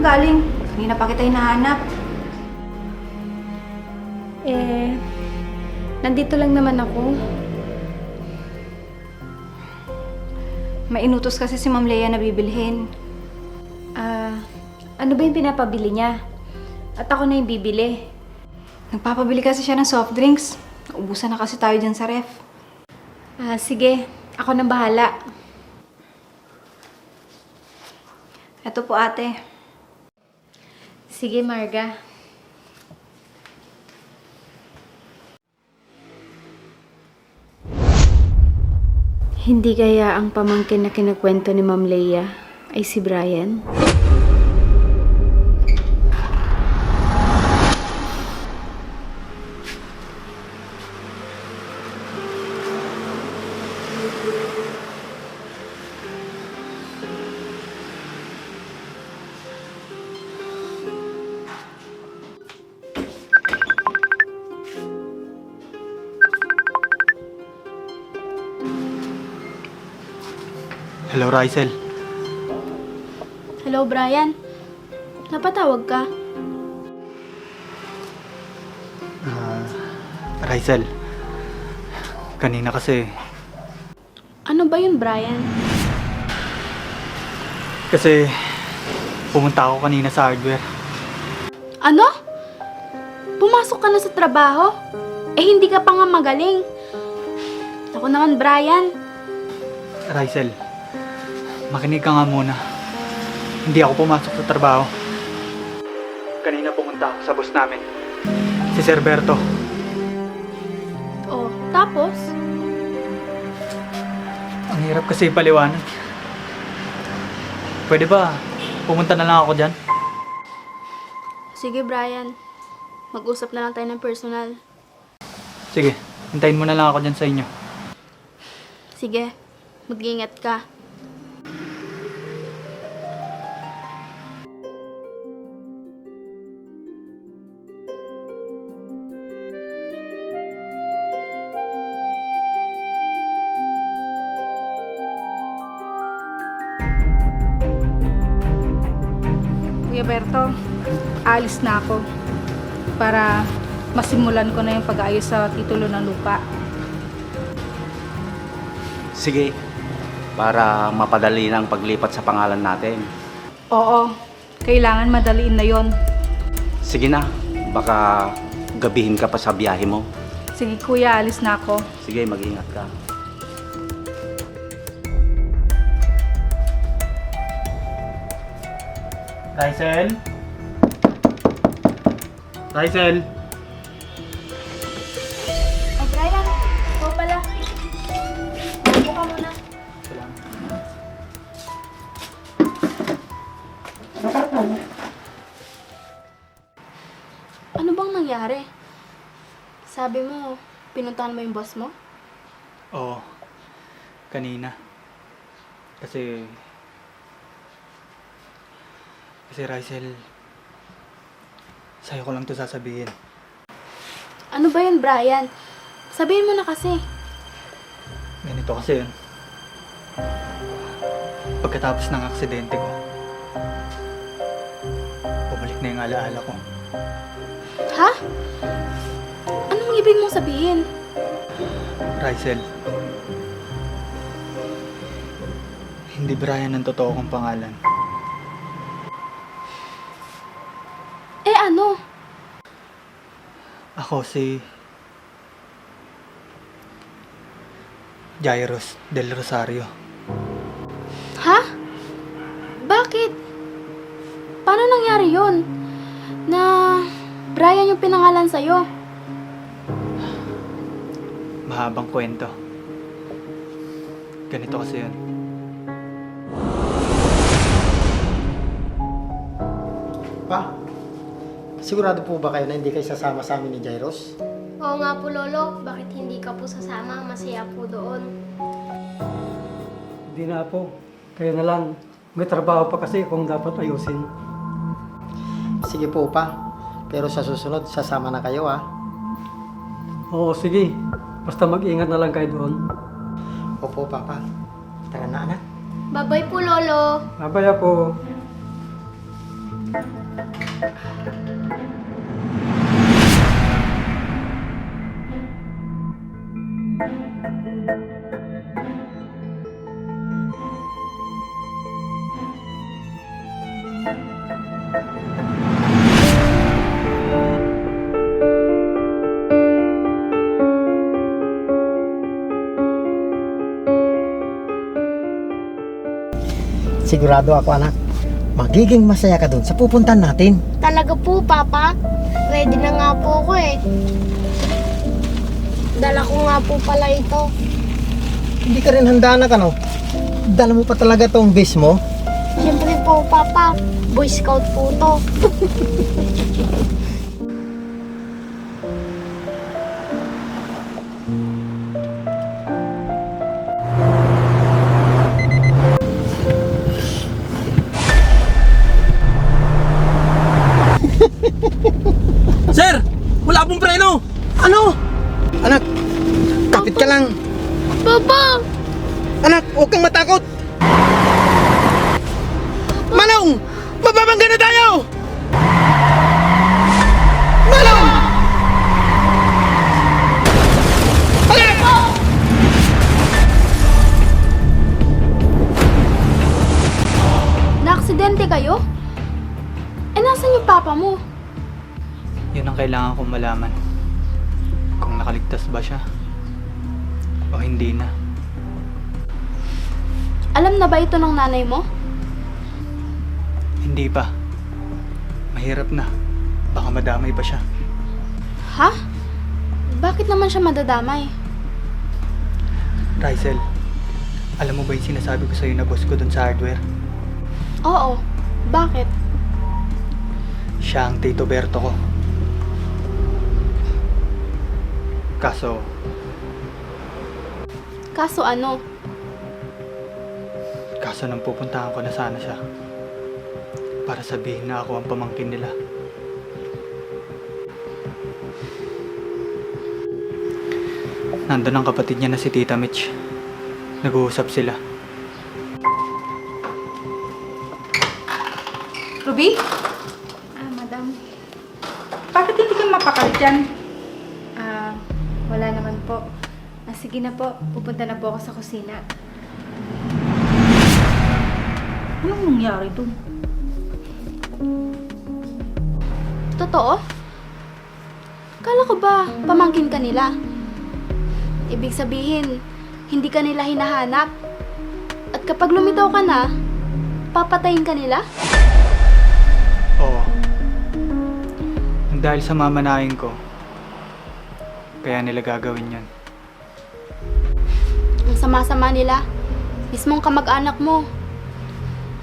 galing? Kanina pa kita hinahanap. Nandito lang naman ako. May inutos kasi si Ma'am Leia na bibilhin. Ano ba yung pinapabili niya? At ako na yung bibili. Nagpapabili kasi siya ng soft drinks. Naubusan na kasi tayo dyan sa ref. Sige, ako na bahala. Eto po ate. Sige, Marga. Hindi kaya ang pamangkin na kinakwento ni Ma'am Leia ay si Brian? Hello, Rysel. Hello, Brian. Napatawag ka? Rysel. Kanina kasi, Ano ba yun, Brian? kasi pumunta ako kanina sa hardware. Ano? Pumasok ka na sa trabaho? Hindi ka pa nga magaling. Ako naman, Brian. Rysel, makinig ka nga muna. Hindi ako pumasok sa trabaho. Kanina pumunta ako sa boss namin, si Sir Berto. Oh, tapos? Ang hirap kasi ipaliwanag. Pwede ba pumunta na lang ako dyan? Sige, Brian. Mag-usap na lang tayo ng personal. Sige, hintayin mo na lang ako dyan sa inyo. Sige, mag-iingat ka. Kuya Berto, alis na ako para masimulan ko na yung pag-aayos sa titulo ng lupa. Sige, para mapadali ng paglipat sa pangalan natin. Oo, kailangan madaliin na yon. Sige na, baka gabihin ka pa sa biyahe mo. Sige kuya, alis na ako. Sige, mag-ingat ka. Rysel? Rysel? Ay, Brian. Ikaw pala. Upo ka muna. Ano bang nangyari? Sabi mo, pinuntahan mo yung boss mo? Oo, kanina. Kasi Rysel, sa'yo ko lang to sasabihin. Ano ba yun, Brian? Sabihin mo na kasi. Ganito kasi yun. Pagkatapos ng aksidente ko, bumalik na yung alaala ko. Ha? Anong ibig mong sabihin? Rysel, hindi Brian ang totoo kong pangalan. Ano? Ako si Jairus del Rosario. Ha? Bakit? Paano nangyari yun? Na Brian yung pinangalan sa'yo? Mahabang kwento. Ganito kasi yun. Pa, sigurado po ba kayo na hindi kayo sasama sa amin ni Jairus? Oo nga po, Lolo. Bakit hindi ka po sasama? Masaya po doon. Hindi na po. Kaya na lang. May trabaho pa kasi kung dapat ayusin. Sige po pa, pero sa susunod sasama na kayo ah. Oo, sige. Basta mag-ingat na lang kayo doon. Opo, Papa. Tara na, anak. Bye-bye po, Lolo. Babaya po. Sigurado ako, anak. Magiging masaya ka dun sa pupuntan natin. Talaga po, Papa. Ready na nga po ako eh. Dala ko nga po pala ito. Hindi ka rin handa, anak, ano? Dala mo pa talaga tong base mo? Siyempre po, Papa. Boy Scout po to. Sir! Wala pong preno! Ano? Anak, kapit ka lang. Papa! Anak, huwag kang matakot. Manong! Mababangga na tayo! Manong! Anak! Naaksidente kayo? Eh, nasan yung papa mo? Yun ang kailangan kong malaman. Kung nakaligtas ba siya o hindi na. Alam na ba ito ng nanay mo? Hindi pa. Mahirap na. Baka madamay pa siya. Ha? Bakit naman siya madadamay? Rysel, alam mo ba yung sinasabi ko sa'yo na boss ko dun sa hardware? Oo. Bakit? Siya ang Tito Berto ko. Kaso ano? Kaso nang pupuntahan ko na sana siya. Para sabihin na ako ang pamangkin nila. Nandun ang kapatid niya na si Tita Mitch. Nag-uusap sila. Ruby, Madam. bakit hindi ka mapakalit dyan? Wala naman po. Sige na po, pupunta na po ako sa kusina. Anong nangyari dun? Totoo? Kala ko ba pamangkin ka nila? Ibig sabihin, hindi ka nila hinahanap. At kapag lumitaw ka na, papatayin ka nila? Oo. Dahil sa mamanahin ko, kaya nila gagawin yan. Ang sama-sama nila, mismong kamag-anak mo.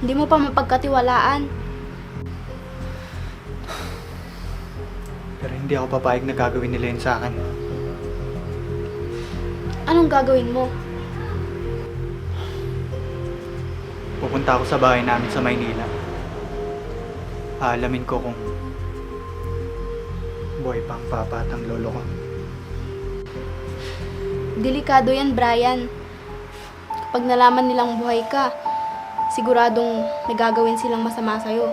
Hindi mo pa mapagkatiwalaan. Pero hindi ako papayag na gagawin nila yun sa akin. Anong gagawin mo? Pupunta ako sa bahay namin sa Maynila. Aalamin ko kung buhay pa ang papa at ang lolo ko. Delikado yan, Brian. Kapag nalaman nilang buhay ka, siguradong may gagawin silang masama sa'yo.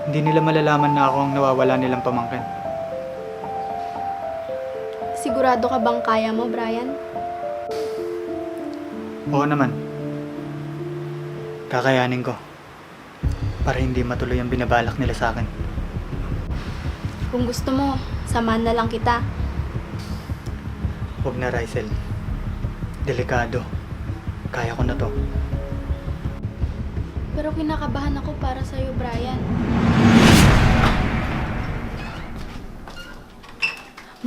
Hindi nila malalaman na ako ang nawawala nilang pamangkin. Sigurado ka bang kaya mo, Brian? Oo naman. Kakayanin ko. Para hindi matuloy ang binabalak nila sa akin. Kung gusto mo, samahan na lang kita. Huwag na, Rysel. Delikado. Kaya ko na to. Pero kinakabahan ako para sa'yo, Brian.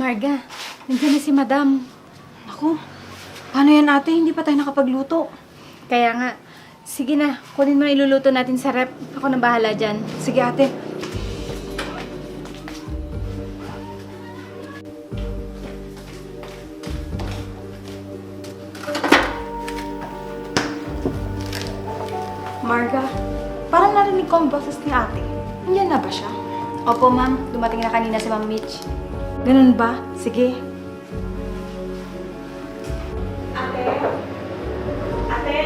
Marga, nandiyan na si Madam. Ako, paano yan ate? Hindi pa tayo nakapagluto. Kaya nga, sige na, kunin mo na iluluto natin sa rep. Ako na bahala dyan. Sige ate. Marga, parang narinig ko ang boses ni ate. Nandiyan na ba siya? Opo, ma'am. Dumating na kanina si Ma'am Mitch. Ganun ba? Sige. Ate? Ate?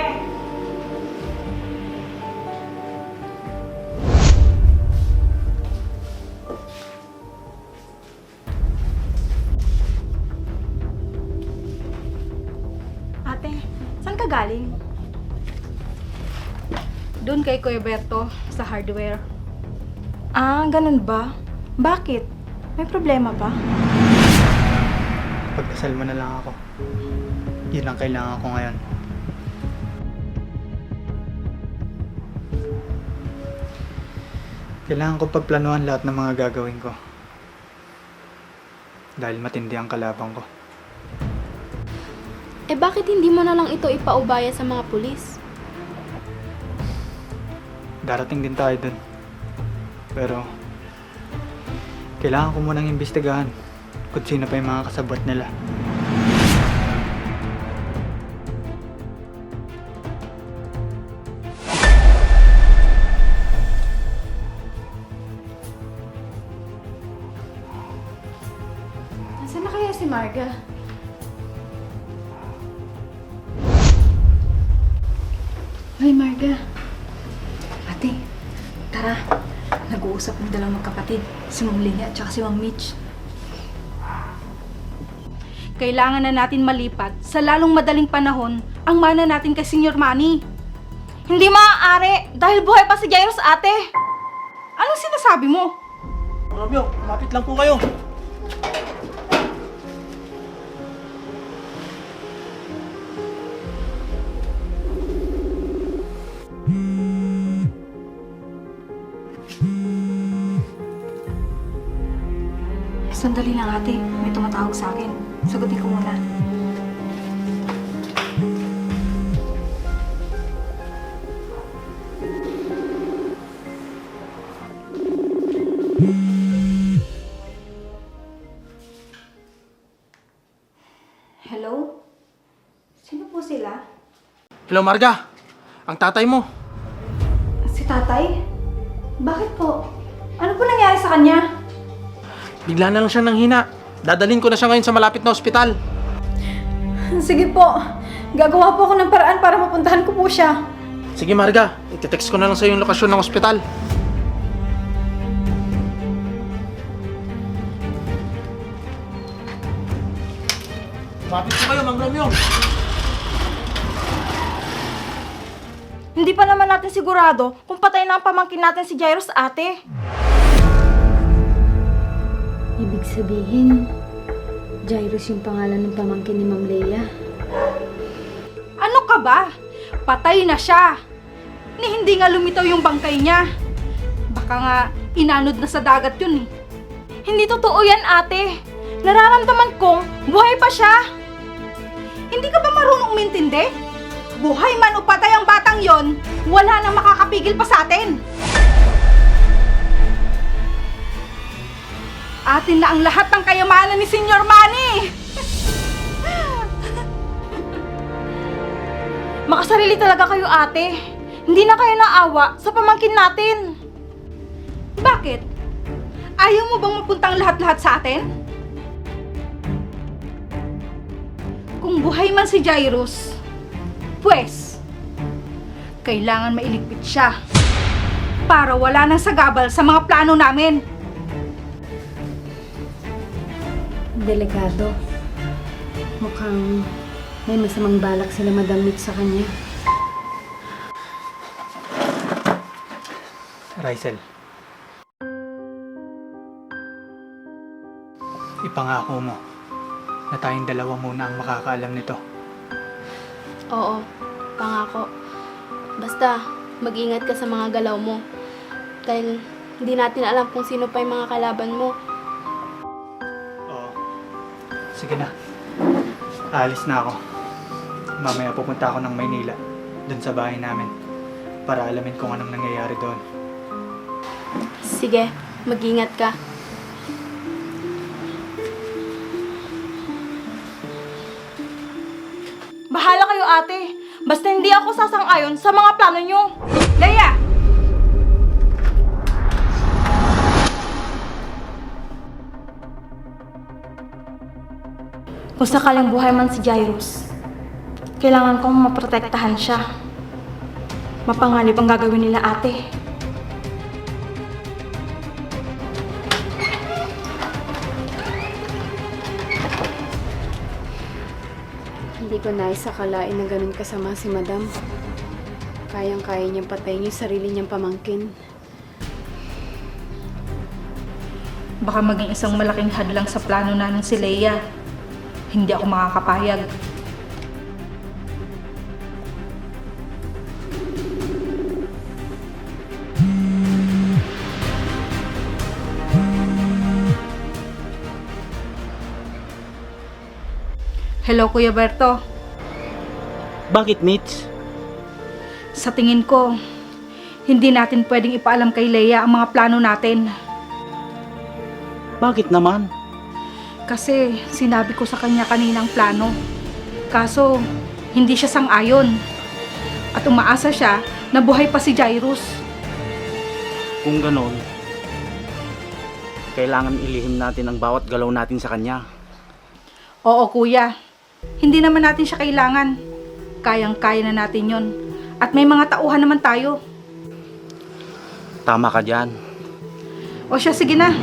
galing? Doon kay Kuya Berto sa hardware. Ah, ganun ba? Bakit? May problema ba? Pagdasal mo na lang ako. Yun ang kailangan ko ngayon. Kailangan ko pagplanuhan lahat ng mga gagawin ko. Dahil matindi ang kalabang ko. Eh bakit hindi mo na lang ito ipaubaya sa mga pulis? Darating din tayo dun. Pero, kailangan ko munang imbestigahan kung sino pa yung mga kasabot nila. Nasaan na kaya si Marga? Hoy, Marga. Ate, tara. Nag-uusap ng dalawang magkapatid. Si Ma'am Lea at saka si Ma'am Mitch. Kailangan na natin malipat sa lalong madaling panahon ang mana natin kay Senior Manny. Hindi maaari dahil buhay pa si Jairus, ate. Anong sinasabi mo? Romeo, lumapit lang po kayo. Sandali lang, ate. May tumatawag sa akin. Sagutin ko muna. Hello? Sino po sila? Hello, Marga. Ang tatay mo. Si tatay? Bakit po? Ano po nangyari sa kanya? Bigla na lang siya nanghina. Dadalhin ko na siya ngayon sa malapit na ospital. Sige po. Gagawa po ako ng paraan para mapuntahan ko po siya. Sige, Marga. Iti-text ko na lang sa yung lokasyon ng ospital. Lumapit po kayo, Mang Romeo. Hindi pa naman natin sigurado kung patay na ang pamangkin natin si Jairus, ate. Ibig sabihin, Jairus yung pangalan ng pamangkin ni Ma'am Lea. Ano ka ba? Patay na siya. Ni hindi nga lumitaw yung bangkay niya. Baka nga inanod na sa dagat yun eh. Hindi totoo yan, ate. Nararamdaman kong buhay pa siya. Hindi ka ba marunong umintindi? Buhay man o patay ang batang yon, wala nang makakapigil pa sa atin. Atin na ang lahat ng kayamanan ni Senior Manny. Makasarili talaga kayo, ate. Hindi na kayo naawa sa pamangkin natin. Bakit? Ayaw mo bang mapuntang lahat-lahat sa atin? Kung buhay man si Jairus, pues, kailangan mailigpit siya para wala nang sagabal sa mga plano namin. Delikado. Mukhang may masamang balak sila Madam Mitch sa kanya. Rysel, ipangako mo na tayong dalawa muna ang makakaalam nito. Oo, pangako. Basta, mag-ingat ka sa mga galaw mo. Dahil hindi natin alam kung sino pa yung mga kalaban mo. Oo. Sige na. Aalis na ako. Mamaya pupunta ako ng Maynila, dun sa bahay namin, para alamin kung anong nangyayari doon. Sige, mag-ingat ka. Bahala kayo, ate. Basta hindi ako sasang-ayon sa mga plano nyo. Lea! Kung sakaling buhay man si Jairus, kailangan kong maprotektahan siya. Mapanganib ang gagawin nila, ate. Hindi ko naisakalain na ganun kasama si Madam. Kayang-kaya niyang patayin yung sarili niyang pamangkin. Baka maging isang malaking hadlang sa plano namin si Leia. Hindi ako makakapayag. Hello, Kuya Berto. Bakit, Mitch? Sa tingin ko, hindi natin pwedeng ipaalam kay Leia ang mga plano natin. Bakit naman? Kasi sinabi ko sa kanya kanina ang plano. Kaso, hindi siya sang-ayon. At umaasa siya na buhay pa si Jairus. Kung ganon, kailangan ilihim natin ang bawat galaw natin sa kanya. Oo, kuya. Hindi naman natin siya kailangan. Kayang-kaya na natin yon. At may mga tauhan naman tayo. Tama ka dyan. O siya, sige na.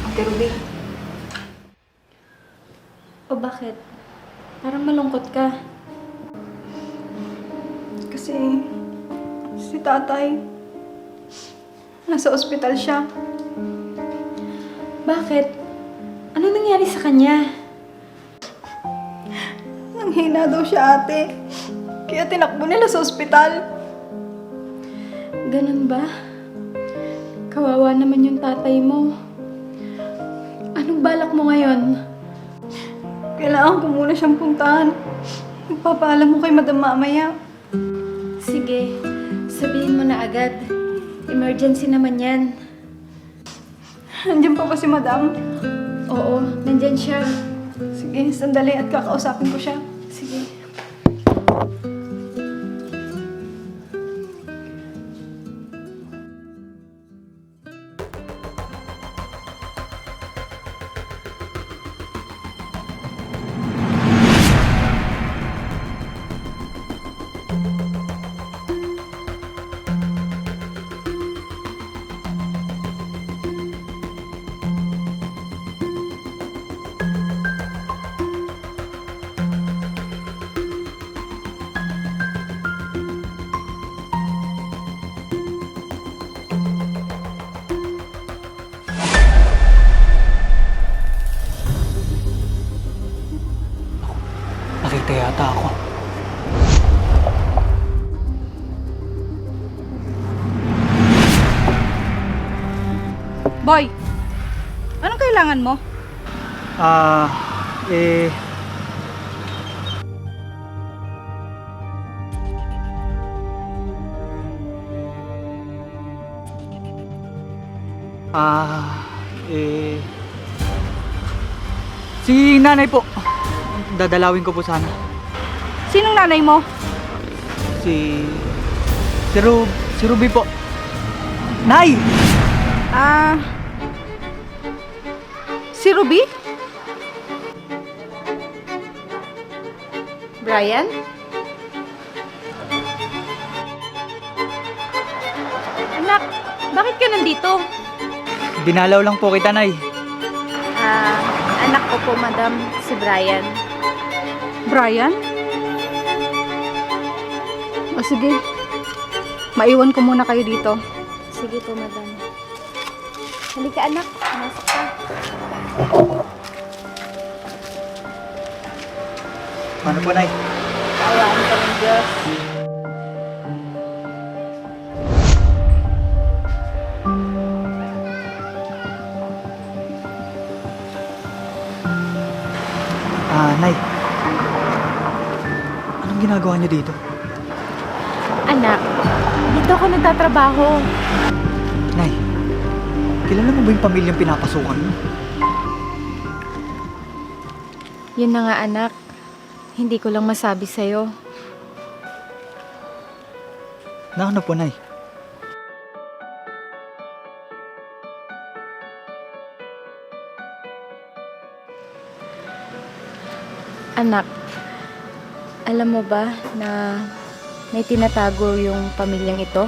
Ate Ruby. O bakit? Parang malungkot ka. Kasi si tatay, nasa ospital siya. Bakit? Ano nangyari sa kanya? Nanghina daw siya, ate. Kaya tinakbo nila sa ospital. Ganun ba? Kawawa naman yung tatay mo. Anong balak mo ngayon? Kailangan ko muna siyang puntahan. Magpapaalam mo kay Madam mamaya. Sige, sabihin mo na agad. Emergency naman yan. Nandiyan pa ba si Madam? Oo, nandyan siya. Sige, sandali at kakausapin ko siya. Sige. Nakita yata ako. Boy, anong kailangan mo? Ah, eh... Si nanay po. Dadalawin ko po sana. Sinong nanay mo? Si Ruby po. Nay! Si Ruby? Brian? Anak, bakit ka nandito? Dinalaw lang po kita, Nay. Anak ko po, Madam, si Brian. Brian? O sige, maiwan ko muna kayo dito. Sige po, Madam. Halika, anak. Masok ka. Ano po, Nay? Kaawaan ka ng Diyos. Nay. Anong ginagawa niyo dito? Anak, dito ako nagtatrabaho. Nay, kilala mo ba yung pamilyang pinapasukan mo? Yun na nga, anak. Hindi ko lang masabi sa'yo. Na ano po, Nay? Anak, alam mo ba na may tinatago yung pamilyang ito?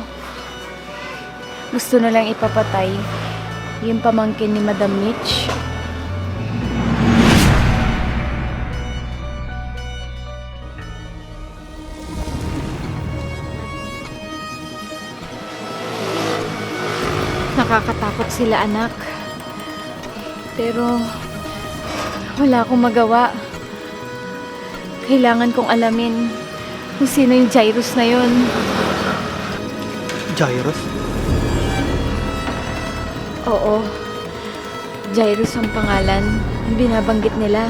Gusto na lang ipapatay yung pamangkin ni Madam Mitch. Nakakatakot sila, anak. Pero wala akong magawa. Kailangan kong alamin kung sino yung Jairus na yun. Jairus? Oo. Jairus ang pangalan. Ang binabanggit nila.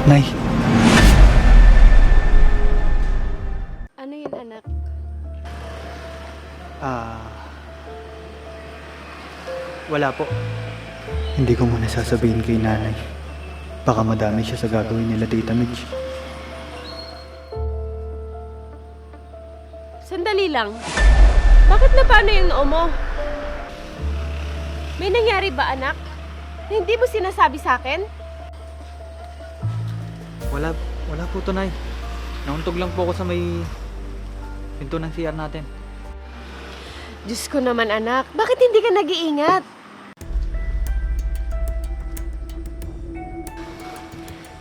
Nay, Ano yun, anak? wala po. Hindi ko muna sasabihin kay nanay. Baka madami siya sa gagawin nila, Tita Mitch. Sandali lang. Bakit na paano yung noo mo? May nangyari ba, anak? Na hindi mo sinasabi sa akin? Wala po to, Nay. Nauntog lang po ako sa may pinto ng CR natin. Diyos ko naman, anak. Bakit hindi ka nag-iingat?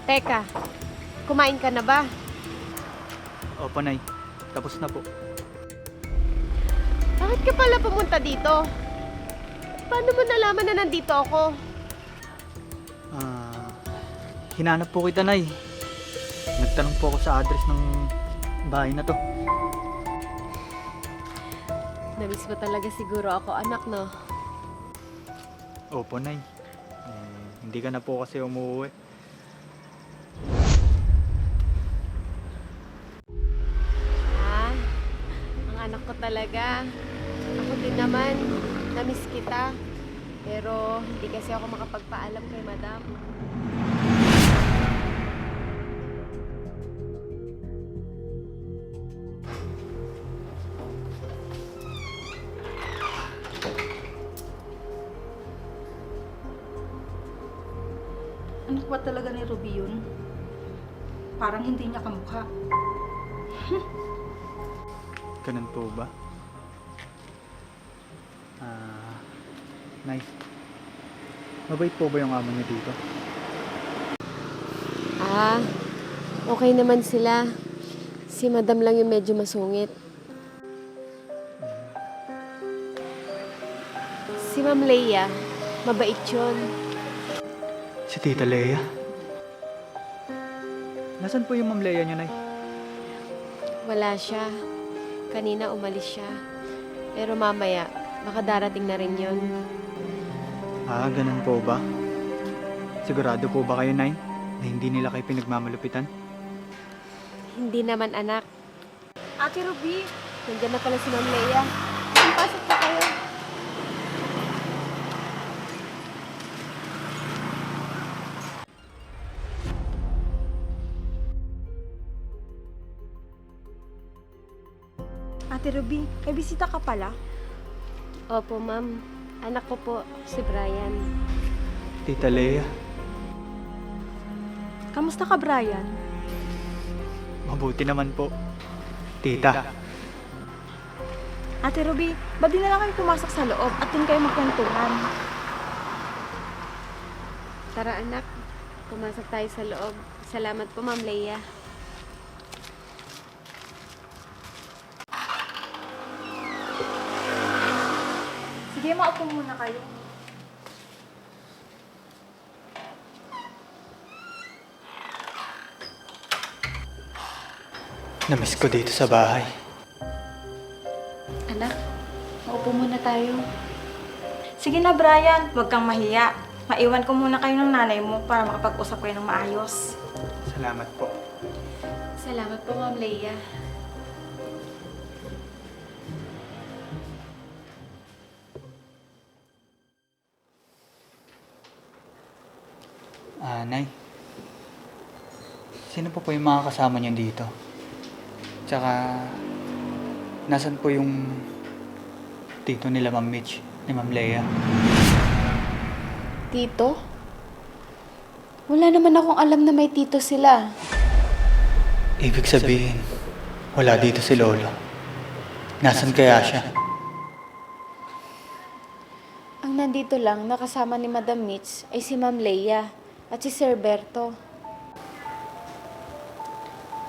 Teka, kumain ka na ba? Opo, Nay. Tapos na po. Bakit ka pala pumunta dito? Paano mo nalaman na nandito ako? Hinanap po kita, Nay. Nagtanong po ako sa address ng bahay na to. Namiss mo talaga siguro ako, anak, no? Opo, Nay. Hindi ka na po kasi umuwi. Ang anak ko talaga. Ako din naman, namiss kita. Pero hindi kasi ako makapagpaalam kay madam. Anak ba talaga ni Ruby yun? Parang hindi niya kamukha. Ganun po ba? Nay. Mabait po ba yung amo niyo dito? Okay naman sila. Si madam lang yung medyo masungit. Si Ma'am Leia, mabait yun. Si Tita Lea? Nasaan po yung Ma'am Lea niyo, Nay? Wala siya. Kanina umalis siya. Pero mamaya, baka darating na rin yun. Ganun po ba? Sigurado po ba kayo, Nay, na hindi nila kayo pinagmamalupitan? Hindi naman, anak. Ate Ruby, Nandiyan na pala si Ma'am Leia. Pasok pa kayo. Ate Ruby, may bisita ka pala? Opo, ma'am. Anak ko po, si Brian. Tita Lea, Kamusta ka, Brian? mabuti naman po. Tita, Ate Ruby, ba't di na lang kayo pumasok sa loob at dun kayo magkwentuhan? Tara, anak. Pumasok tayo sa loob. Salamat po, Ma'am Leia. Sige, maupo muna kayo. namiss ko dito sa bahay. Anak, maupo muna tayo. Sige na, Brian. Huwag kang mahiya. Maiwan ko muna kayo ng nanay mo para makapag-usap kayo ng maayos. Salamat po. Salamat po, Ma'am Leia. Nay. Sino po yung mga kasama niyo dito? Tsaka, nasan po yung tito nila Ma'am Mitch, ni Ma'am Lea? Tito? Wala naman akong alam na may tito sila. Ibig sabihin, wala dito si Lolo. Nasan kaya siya? Ang nandito lang, nakasama ni Madam Mitch, ay si Ma'am Lea at si Sir Berto.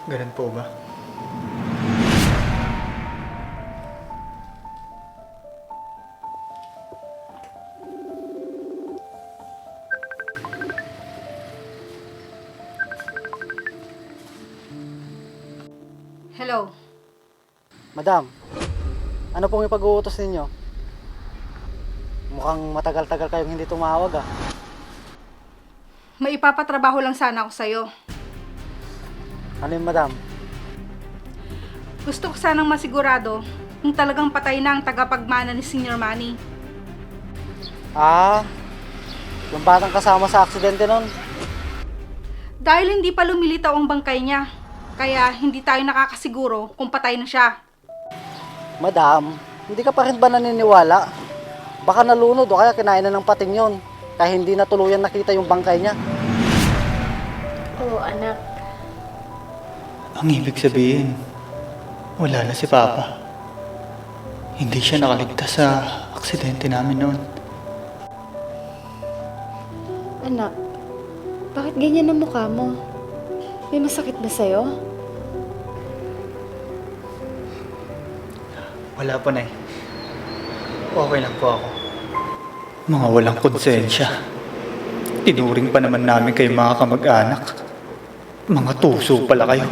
Ganun po ba? Hello. Madam, ano pong ipag-uutos ninyo? Mukhang matagal-tagal kayong hindi tumawag ah. May ipapatrabaho lang sana ako sa'yo. Ano yun, madam? Gusto ko sanang masigurado kung talagang patay na ang tagapagmana ni Senior Manny. Ah, yung batang kasama sa aksidente nun. Dahil hindi pa lumilitaw ang bangkay niya, kaya hindi tayo nakakasiguro kung patay na siya. Madam, hindi ka pa rin ba naniniwala? Baka nalunod o kaya kinain na ng pating yon, kaya hindi na tuluyan nakita yung bangkay niya. Oo, anak. Ang ibig sabihin, wala na si Papa. Hindi siya nakaligtas sa aksidente namin noon. Anak, bakit ganyan ang mukha mo? May masakit ba sa'yo? Wala po, Nay. Okay lang po ako. Mga walang konsensya. Tinuring pa naman namin kayo mga kamag-anak. Mga tuso pala kayo.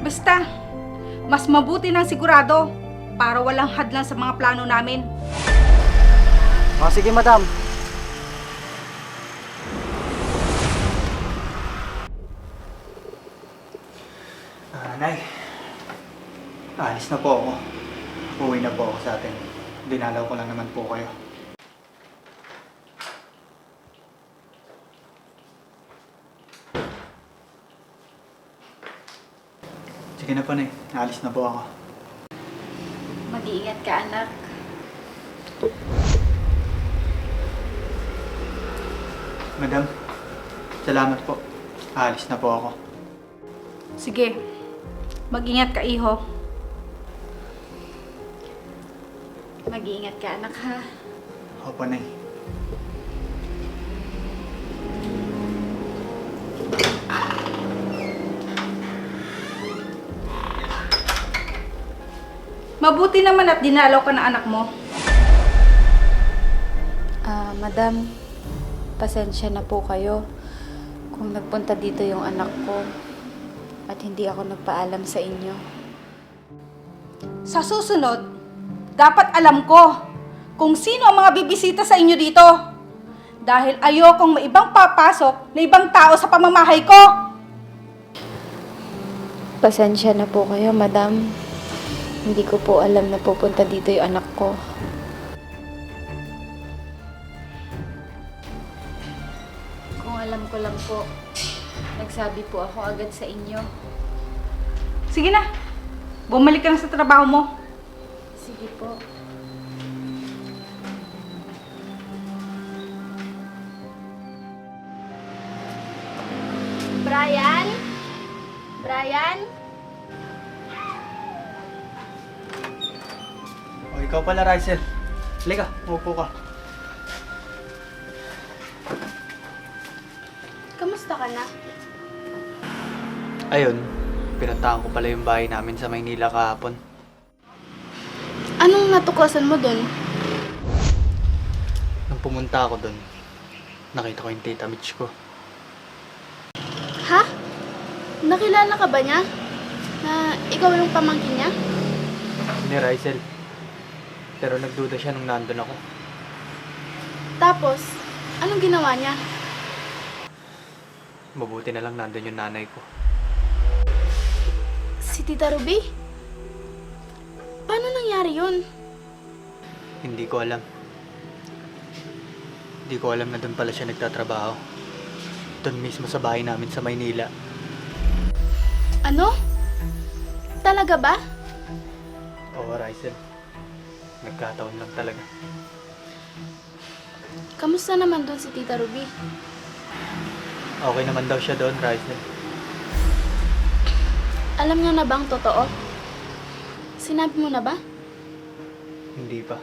Basta, mas mabuti ng sigurado para walang hadlang sa mga plano namin. O sige, madam. Nay, alis na po ako. Uwi na po ako sa atin. Dinalaw ko lang naman po kayo. Sige na po, Nay. Alis na po ako. Mag-iingat ka, anak. Madam, salamat po. Alis na po ako. Sige, mag-ingat ka, iho. Mag-iingat ka, anak, ha? Opo, Nay. Mabuti naman at dinalaw ka ng anak mo. Madam, pasensya na po kayo kung nagpunta dito yung anak ko at hindi ako nagpaalam sa inyo. Sa susunod, dapat alam ko kung sino ang mga bibisita sa inyo dito. Dahil ayokong may ibang papasok na ibang tao sa pamamahay ko. Pasensya na po kayo, madam. Hindi ko po alam na pupunta dito yung anak ko. Kung alam ko lang po, nagsabi po ako agad sa inyo. Sige na, bumalik ka na sa trabaho mo. Sige po. Brian? Brian? O, ikaw pala, Rysel. Halika, upo ka. Kamusta ka na? Ayun, pinuntahan ko pala yung bahay namin sa Maynila kahapon. Anong natuklasan mo dun? Nung pumunta ako doon, nakita ko yung tita Mitch ko. Ha? Nakilala ka ba niya? Na ikaw yung pamangkin niya? Ni Rysel. Pero nagduda siya nung nandun ako. Tapos, anong ginawa niya? Mabuti na lang nandun yung nanay ko. Si Tita Ruby? Paano nangyari yun? Hindi ko alam. Hindi ko alam na doon pala siya nagtatrabaho. Doon mismo sa bahay namin sa Maynila. Ano? Talaga ba? Oo, Rysel. Nagkataon lang talaga. Kamusta naman doon si Tita Ruby? Okay naman daw siya doon, Rysel. Alam niya na bang totoo? Sinabi mo na ba? Hindi pa.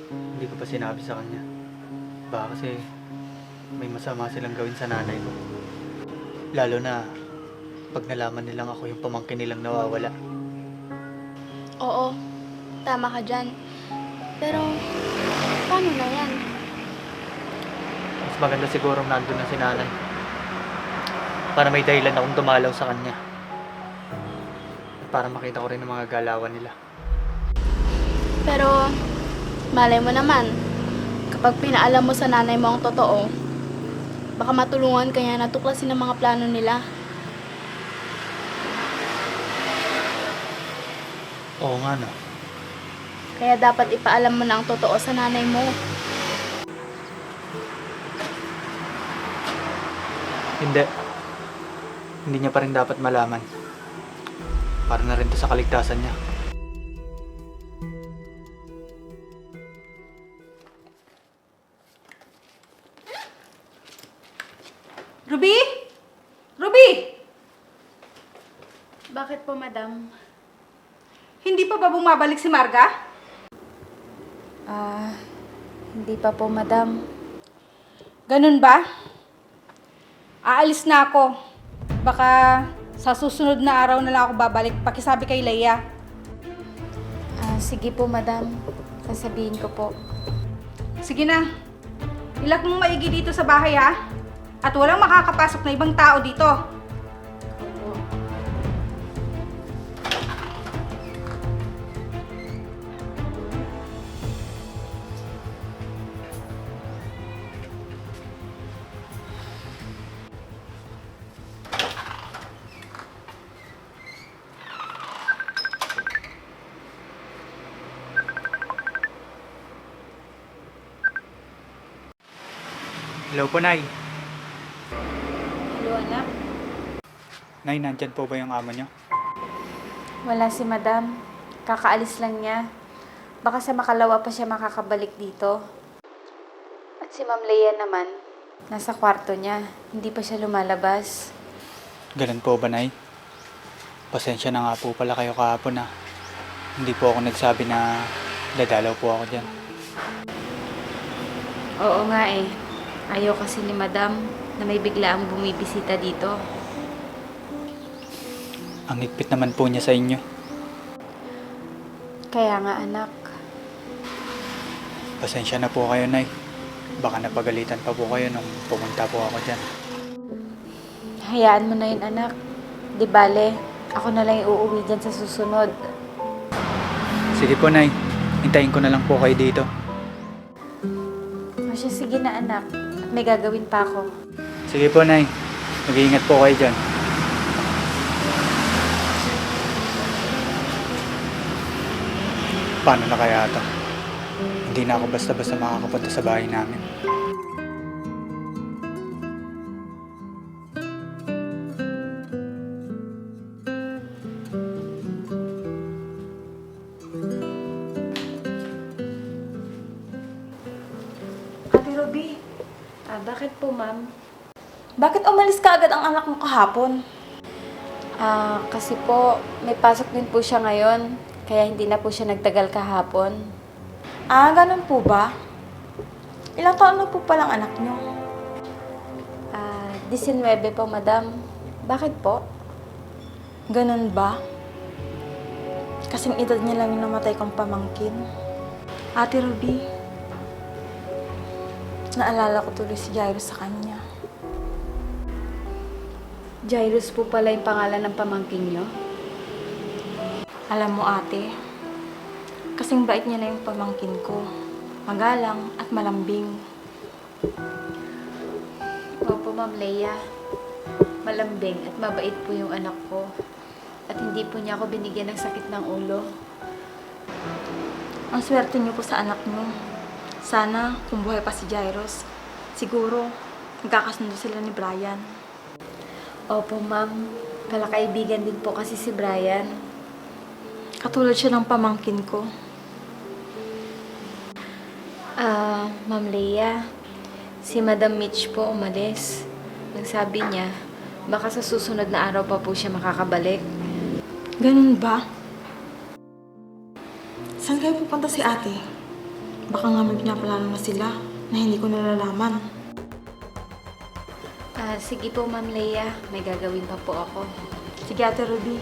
Hindi ko pa sinabi sa kanya. Baka kasi may masama silang gawin sa nanay ko. Lalo na pag nalaman nilang ako yung pamangkin nilang nawawala. Oo, tama ka dyan. Pero, paano na yan? Mas maganda siguro nandun na si nanay. Para may dahilan akong dumalaw sa kanya. At para makita ko rin ang mga galawan nila. Pero, malay mo naman, kapag pinaalam mo sa nanay mo ang totoo, baka matulungan kaya natuklasin ang mga plano nila. Oo nga no. Kaya dapat ipaalam mo na ang totoo sa nanay mo. Hindi. Hindi niya pa rin dapat malaman. Para na rin to sa kaligtasan niya. Ruby? Ruby! Bakit po, madam? Hindi pa ba bumabalik si Marga? Hindi pa po, madam. Ganun ba? Aalis na ako. Baka sa susunod na araw na lang ako babalik. Pakisabi kay Leia. Sige po, madam. Sasabihin ko po. Sige na. Ilak mong maigi dito sa bahay ha. At walang makakapasok na ibang tao dito. Hello po, Nay. Hello, anak. Nay, nandyan po ba yung amo niyo? Wala si madam. Kakaalis lang niya. Baka sa makalawa pa siya makakabalik dito. At si Ma'am Leia naman, nasa kwarto niya. Hindi pa siya lumalabas. Ganun po ba, Nay? Pasensya na nga po pala kayo kahapon na. Hindi po ako nagsabi na dadalaw po ako dyan. Oo nga eh. Ayaw kasi ni madam na may biglaang bumibisita dito. Ang higpit naman po niya sa inyo. Kaya nga, anak. Pasensya na po kayo, Nay. Baka napagalitan pa po kayo nung pumunta po ako dyan. Hayaan mo na yun, anak. Di bale, ako na lang uuwi dyan sa susunod. Sige po, Nay. Hintayin ko na lang po kayo dito. O siya, sige na, anak. At may gagawin pa ako. Sige po, Nay. Mag-iingat po kayo dyan. Paano na kaya ito? Hindi na ako basta-basta makakapunta sa bahay namin. Ate Ruby, Bakit po, ma'am? bakit umalis ka agad ang anak mo kahapon? Kasi po, may pasok din po siya ngayon. Kaya hindi na po siya nagtagal kahapon. Ganun po ba? Ilang taon na po palang anak niyo? 19 po, madam. Bakit po? Ganun ba? Kasing edad niya lang yung namatay kong pamangkin. Ate Ruby, naalala ko tuloy si Jairus sa kanya. Jairus po pala yung pangalan ng pamangkin niyo? Alam mo, ate, kasing bait niya na yung pamangkin ko. Magalang at malambing. Opo, Ma'am Leia. Malambing at mabait po yung anak ko. At hindi po niya ako binigyan ng sakit ng ulo. Ang swerte niyo po sa anak niyo. Sana, kung buhay pa si Jairus, Siguro, magkakasundo sila ni Brian. Opo, ma'am. Kalakaibigan din po kasi si Brian. Katulad siya ng pamangkin ko. Ma'am Leia, si Madam Mitch po umalis. Nagsabi niya, baka sa susunod na araw pa po siya makakabalik. Ganun ba? Saan kayo pupunta si ate? Baka nga may pinaplano na sila na hindi ko nalalaman. Sige po, Ma'am Leia. May gagawin pa po ako. Sige, Ate Ruby.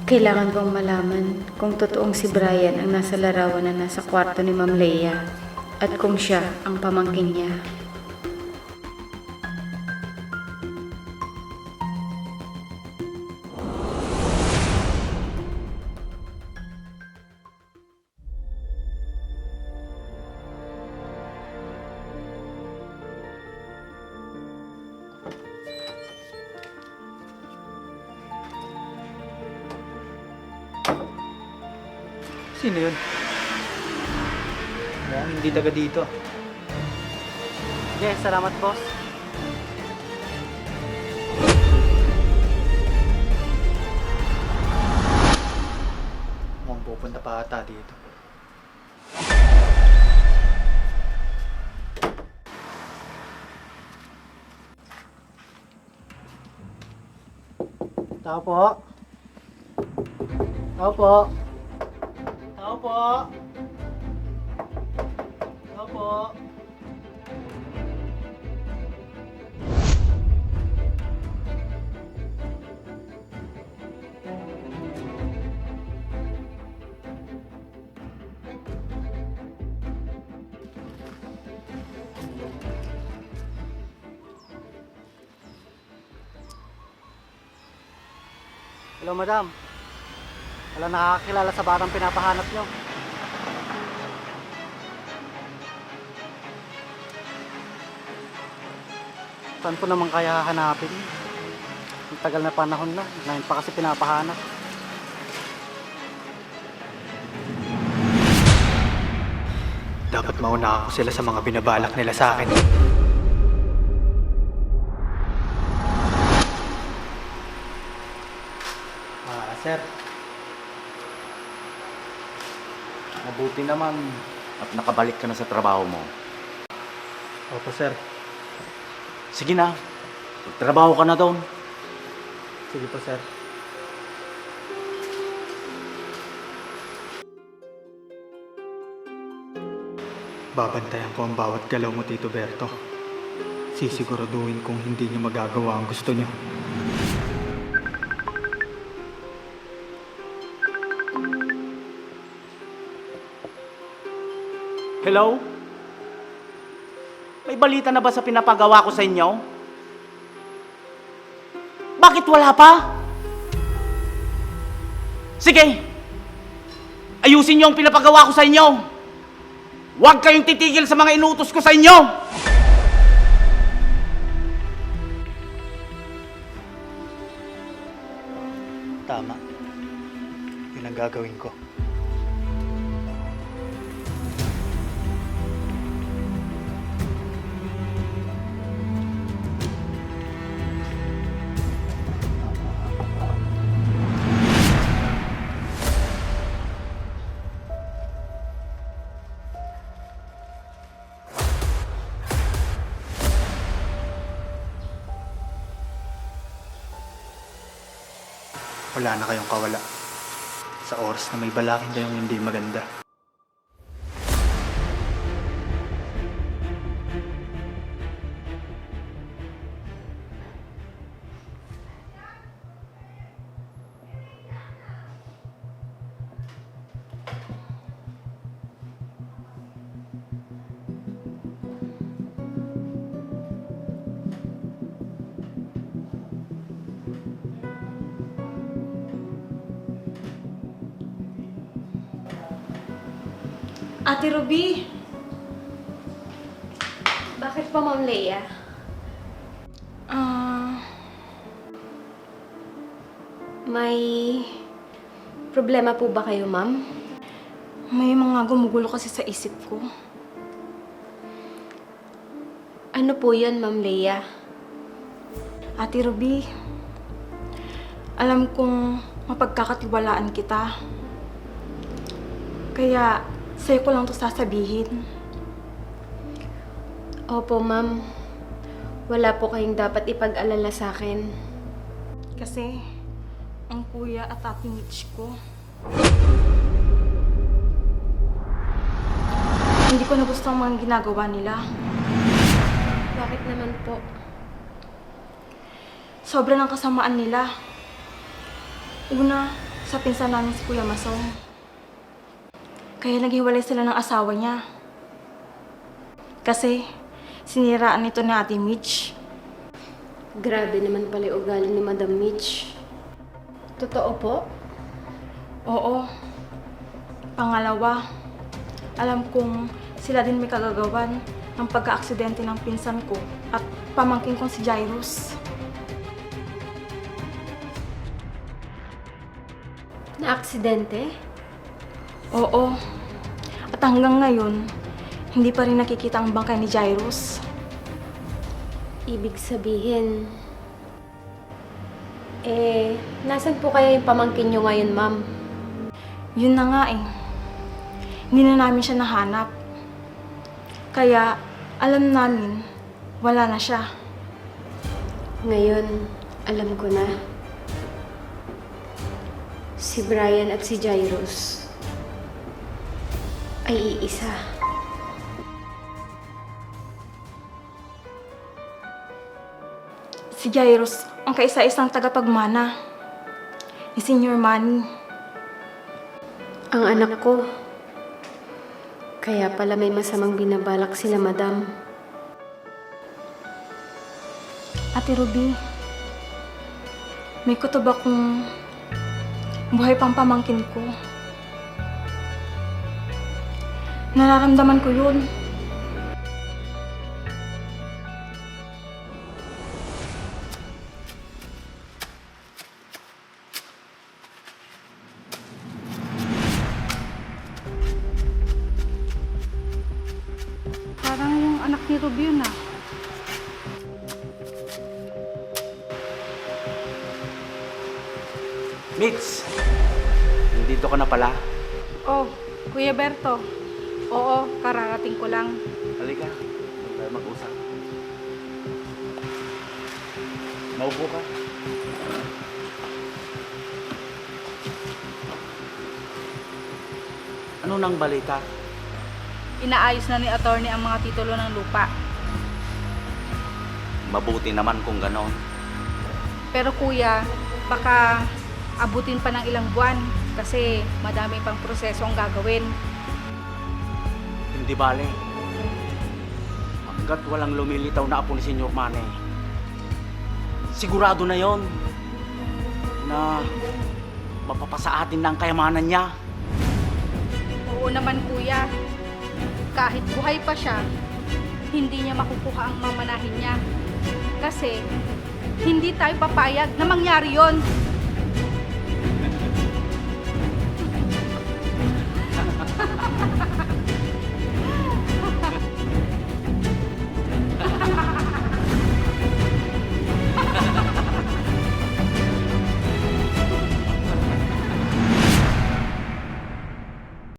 Kailangan kong malaman kung totoong si Brian ang nasa larawan na nasa kwarto ni Ma'am Leia at kung siya ang pamangkin niya. Sino yun? Mukhang hindi taga dito. Yes, salamat boss. Mukhang pupunta pa ata dito. Tao po. Tao po. Tao po. Tao po. Hello, madam. Wala nakakakilala sa batang pinapahanap nyo. Saan po naman kaya hahanapin? Ang tagal na panahon na. Ngayon pa kasi pinapahanap. Dapat mauna ako sila sa mga binabalak nila sa akin. Sir. Mabuti naman at nakabalik ka na sa trabaho mo. Opo, sir. Sige na, magtrabaho ka na doon. Sige po, sir. Babantayan ko ang bawat galaw mo, Tito Berto. Sisiguraduhin kong hindi niyo magagawa ang gusto niyo. Hello? May balita na ba sa pinapagawa ko sa inyo? Bakit wala pa? Sige! Ayusin niyo ang pinapagawa ko sa inyo! Huwag kayong titigil sa mga inutos ko sa inyo! Tama. Yun ang gagawin ko. Wala na kayong kawala sa oras na may balakin kayong hindi maganda. Ate Ruby! Bakit pa, Ma'am Leia? problema po ba kayo, ma'am? May mga gumugulo kasi sa isip ko. Ano po yun, Ma'am Leia? Ate Ruby, alam kong mapagkakatiwalaan kita. Kaya sa'yo ko lang to sasabihin. Opo, ma'am. Wala po kayong dapat ipag-alala sa akin. Kasi ang kuya at ate Mitch ko, hindi ko na gusto ang mga ginagawa nila. Bakit naman po? Sobra ng kasamaan nila. Una, sa pinsan namin si Kuya Masong. Kaya naghiwalay sila ng asawa niya. Kasi siniraan nito ni Ate Mitch. Grabe naman pala yung ugali ni Madam Mitch. Totoo po? Oo. Pangalawa, alam kong sila din may kagagawan ng pagka-aksidente ng pinsan ko at pamangkin kong si Jairus. Na-aksidente? Oo. At hanggang ngayon, hindi pa rin nakikita ang bangkay ni Jairus. Ibig sabihin... nasan po kaya yung pamangkin nyo ngayon, ma'am? Yun na nga eh. Hindi na namin siya nahanap. Kaya, alam namin, wala na siya. Ngayon, alam ko na. Si Brian at si Jairus ay iisa. Si Jairus ang kaisa-isang tagapagmana ni Senior Manny. Ang anak ko. Kaya pala may masamang binabalak sila, madam. Ate Ruby, may kutob akong buhay pang pamangkin ko. Nararamdaman ko yun. Parang yung anak ni Ruby yun ah. Mitch! Nandito ka na pala. Oh, Kuya Berto. Oo, kararating ko lang. Halika. Huwag tayo mag-usap. Maupo ka. Ano nang balita? Inaayos na ni attorney ang mga titulo ng lupa. Mabuti naman kung ganon. Pero kuya, baka abutin pa ng ilang buwan kasi madami pang proseso ang gagawin. Hindi bale. Hanggat walang lumilitaw na apo ni Senyor Manny, sigurado na yon na mapapasa atin na ang kayamanan niya. Oo naman kuya, kahit buhay pa siya, hindi niya makukuha ang mamanahin niya. Kasi hindi tayo papayag na mangyari yon.